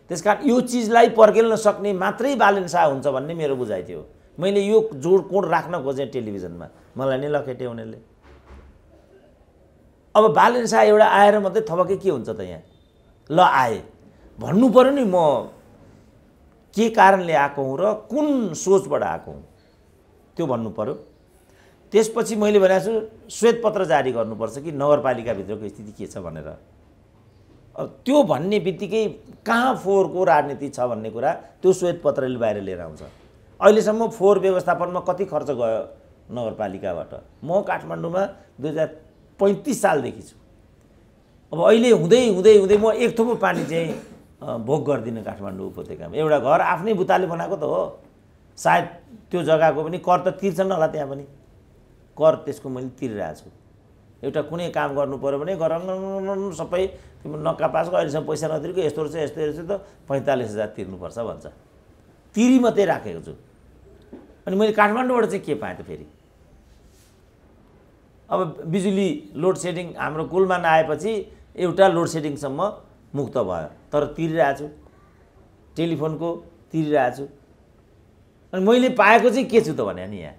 त्यसकारण यो चिजलाई पर्खेल्न सक्ने मात्रै बालेन शाह हुन्छ भन्ने मेरो बुझाइ थियो। मैले यो जोडकोड राख्न खोजेँ टेलिभिजनमा, मलाई नै लखेटे उनीहरूले। अब बालेन शाह एउटा आएर मात्रै थपके के हुन्छ त? यहाँ ल आए भन्नु पर्यो नि, म के कारणले आएको हुँ र कुन सोचबाट आएको हुँ त्यो भन्नु पर्यो। त्यसपछि मैले भनेको छु श्वेतपत्र जारी गर्नुपर्छ कि नगरपालिकाभित्रको स्थिति के छ भनेर। अब त्यो भन्ने बित्तिकै कहाँ फोहोरको राजनीति छ भन्ने कुरा त्यो श्वेतपत्रले बाहिर लिएर आउँछ। अहिलेसम्म फोहोर व्यवस्थापनमा कति खर्च गयो नगरपालिकाबाट? म काठमाडौँमा 2035 सालदेखि छु। अब अहिले हुँदै म एक थोपो पानी चाहिँ भोग गर्दिनँ काठमाडौँ उपत्यकामा। एउटा घर आफ्नै बुताले बनाएको त हो, सायद त्यो जग्गाको पनि कर त तिर्छन् होला, त्यहाँ पनि कर त्यसको मैले तिरिरहेको छु। एउटा कुनै काम गर्नु पर्यो भने गरङ सबै नकापासको अहिलेसम्म पैसा नतिरेको यस्तो रहेछ त 45,000 तिर्नुपर्छ भन्छ। तिरी मात्रै राखेको छु। अनि मैले काठमाडौँबाट चाहिँ के पाएँ त फेरि? अब बिजुली लोड सेडिङ हाम्रो कुलमा नआएपछि एउटा लोड सेडिङसम्म मुक्त भयो, तर तिरिरहेको छु। टेलिफोनको तिरिरहेको छु। अनि मैले पाएको चाहिँ के छु त भने नि यहाँ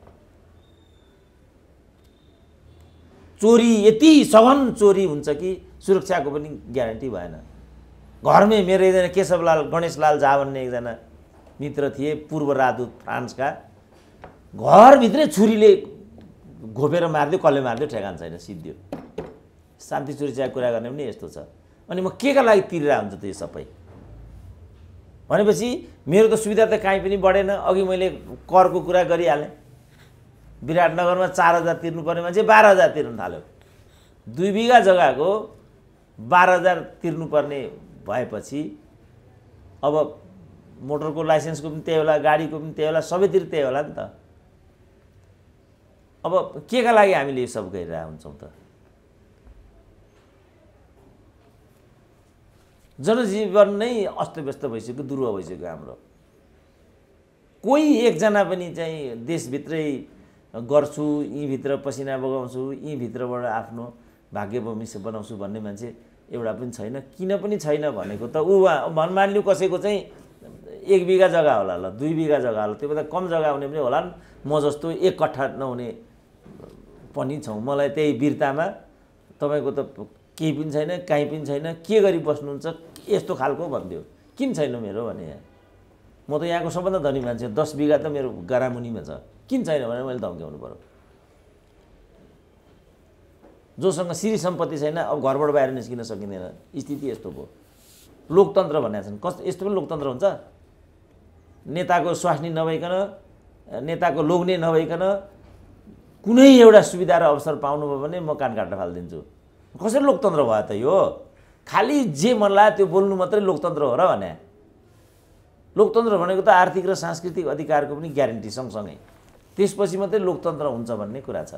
चोरी यति सघन चोरी हुन्छ कि सुरक्षाको पनि ग्यारेन्टी भएन। घरमै मेरो एकजना केशवलाल गणेशलाल झा भन्ने एकजना मित्र थिए, पूर्व राजदूत फ्रान्सका, घरभित्रै छुरीले घोपेर मारिदियो, कसले मारिदियो ठेगान छैन, सिद्धियो। शान्ति सुरक्षाको कुरा गर्ने पनि यस्तो छ। अनि म के का लागि तिरेर हुन्छ त यो सबै भनेपछि मेरो त सुविधा त काहीँ पनि बढेन। अघि मैले करको कुरा गरिहालेँ, विराटनगरमा 4,000 तिर्नुपर्ने मान्छे 12,000 तिर्न थाल्यो। 2 बिघा जग्गाको 12,000 तिर्नुपर्ने भएपछि अब मोटरको लाइसेन्सको पनि त्यही होला, गाडीको पनि त्यही होला, सबैतिर त्यही होला नि त। अब के का लागि हामीले यो सब गरिरहेका हुन्छौँ त? जनजीवन नै अस्तव्यस्त भइसक्यो, दुर्व भइसक्यो हाम्रो। कोही एकजना पनि चाहिँ देशभित्रै गर्छु, यहीँभित्र पसिना बगाउँछु, यहीँभित्रबाट आफ्नो भाग्य भविष्य बनाउँछु भन्ने मान्छे एउटा पनि छैन। किन पनि छैन भनेको त ऊ मानिलिउँ कसैको चाहिँ 1 बिघा जग्गा होला, ल 2 बिघा जग्गा होला, त्योभन्दा कम जग्गा हुने पनि होला। म जस्तो 1 कट्ठा नहुने पनि छौँ। मलाई त्यही वीरतामा तपाईँको त केही पनि छैन, काहीँ पनि छैन, के गरी बस्नुहुन्छ यस्तो खालको भनिदियो। किन छैन मेरो भने, म त यहाँको सबभन्दा धनी मान्छे, 10 बिघा त मेरो गरामुनिमा छ, किन छैन भने मैले धम्क्याउनु पर्यो। जोसँग श्री सम्पत्ति छैन अब घरबाट बाहिर निस्किन सकिँदैन, स्थिति यस्तो भयो। लोकतन्त्र भनेका छन्, यस्तो पनि लोकतन्त्र हुन्छ? नेताको स्वास्नी नभइकन, नेताको लोग्ने नभइकन कुनै एउटा सुविधा र अवसर पाउनुभयो भने म कान काट्न फालिदिन्छु। कसरी लोकतन्त्र भयो त यो? खालि जे मन लाग्यो त्यो बोल्नु मात्रै लोकतन्त्र हो र भने? लोकतन्त्र भनेको त आर्थिक र सांस्कृतिक अधिकारको पनि ग्यारेन्टी सँगसँगै, त्यसपछि मात्रै लोकतन्त्र हुन्छ भन्ने कुरा छ।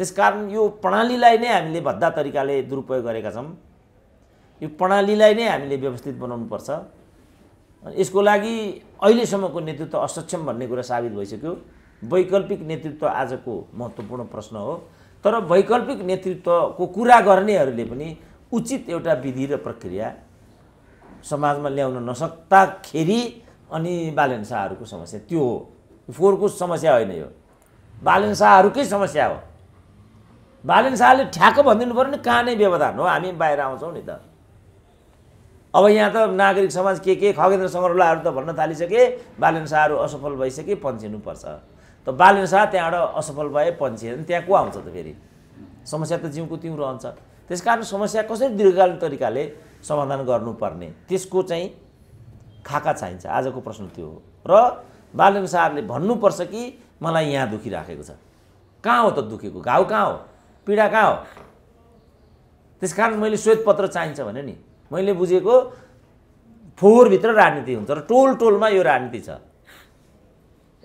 त्यसकारण यो प्रणालीलाई नै हामीले भद्दा तरिकाले दुरुपयोग गरेका छौँ। यो प्रणालीलाई नै हामीले व्यवस्थित बनाउनुपर्छ। यसको लागि अहिलेसम्मको नेतृत्व असक्षम भन्ने कुरा साबित भइसक्यो। वैकल्पिक नेतृत्व आजको महत्त्वपूर्ण प्रश्न हो। तर वैकल्पिक नेतृत्वको कुरा गर्नेहरूले पनि उचित एउटा विधि र प्रक्रिया समाजमा ल्याउन नसक्दाखेरि अनि बालेन शाहहरूको समस्या त्यो हो। फोहोरको समस्या होइन, यो बालेन शाहहरूकै समस्या हो। बालेन शाहले ठ्याक्क भनिदिनु पर्यो नि कहाँ नै व्यवधान हो, हामी बाहिर आउँछौँ नि त। अब यहाँ त नागरिक समाज के खगेन्द्र सङ्ग्रौलाहरू त भन्न थालिसके, बालेन शाहहरू असफल भइसके पन्छिनुपर्छ। त बालेन शाह त्यहाँबाट असफल भए पन्छिए, त्यहाँ को आउँछ त फेरि? समस्या त जिउको तिउँ रहन्छ। त्यसकारण समस्या कसरी दीर्घकालीन तरिकाले समाधान गर्नुपर्ने त्यसको चाहिँ खाका चाहिन्छ। आजको प्रश्न त्यो हो। र बालेन शाहले भन्नुपर्छ कि मलाई यहाँ दुखिराखेको छ। कहाँ हो त दुखेको? घाउ कहाँ हो? पीडा कहाँ हो? त्यसकारण मैले श्वेतपत्र चाहिन्छ भने नि, मैले बुझेको फोहोरभित्र राजनीति हुन्छ र टोल टोलमा यो राजनीति छ।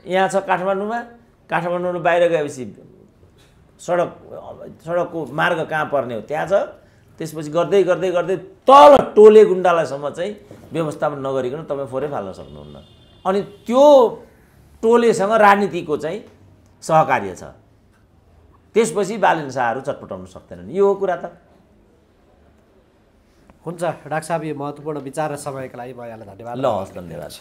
यहाँ छ काठमाडौँमा बाहिर गएपछि सडकको मार्ग कहाँ पर्ने हो त्यहाँ छ। त्यसपछि गर्दै गर्दै गर्दै तल टोले गुन्डालासम्म चाहिँ व्यवस्थापन नगरिकन तपाईँ फोहोरै फाल्न सक्नुहुन्न। अनि त्यो टोलेसँग राजनीतिको चाहिँ सहकार्य छ। त्यसपछि बालेन शाहहरू चटपटाउन सक्दैनन्। यो हो कुरा त। हुन्छ डाक्टर साहब, यो महत्त्वपूर्ण विचार र समयको लागि म यहाँलाई धन्यवाद। ल हस्, धन्यवाद।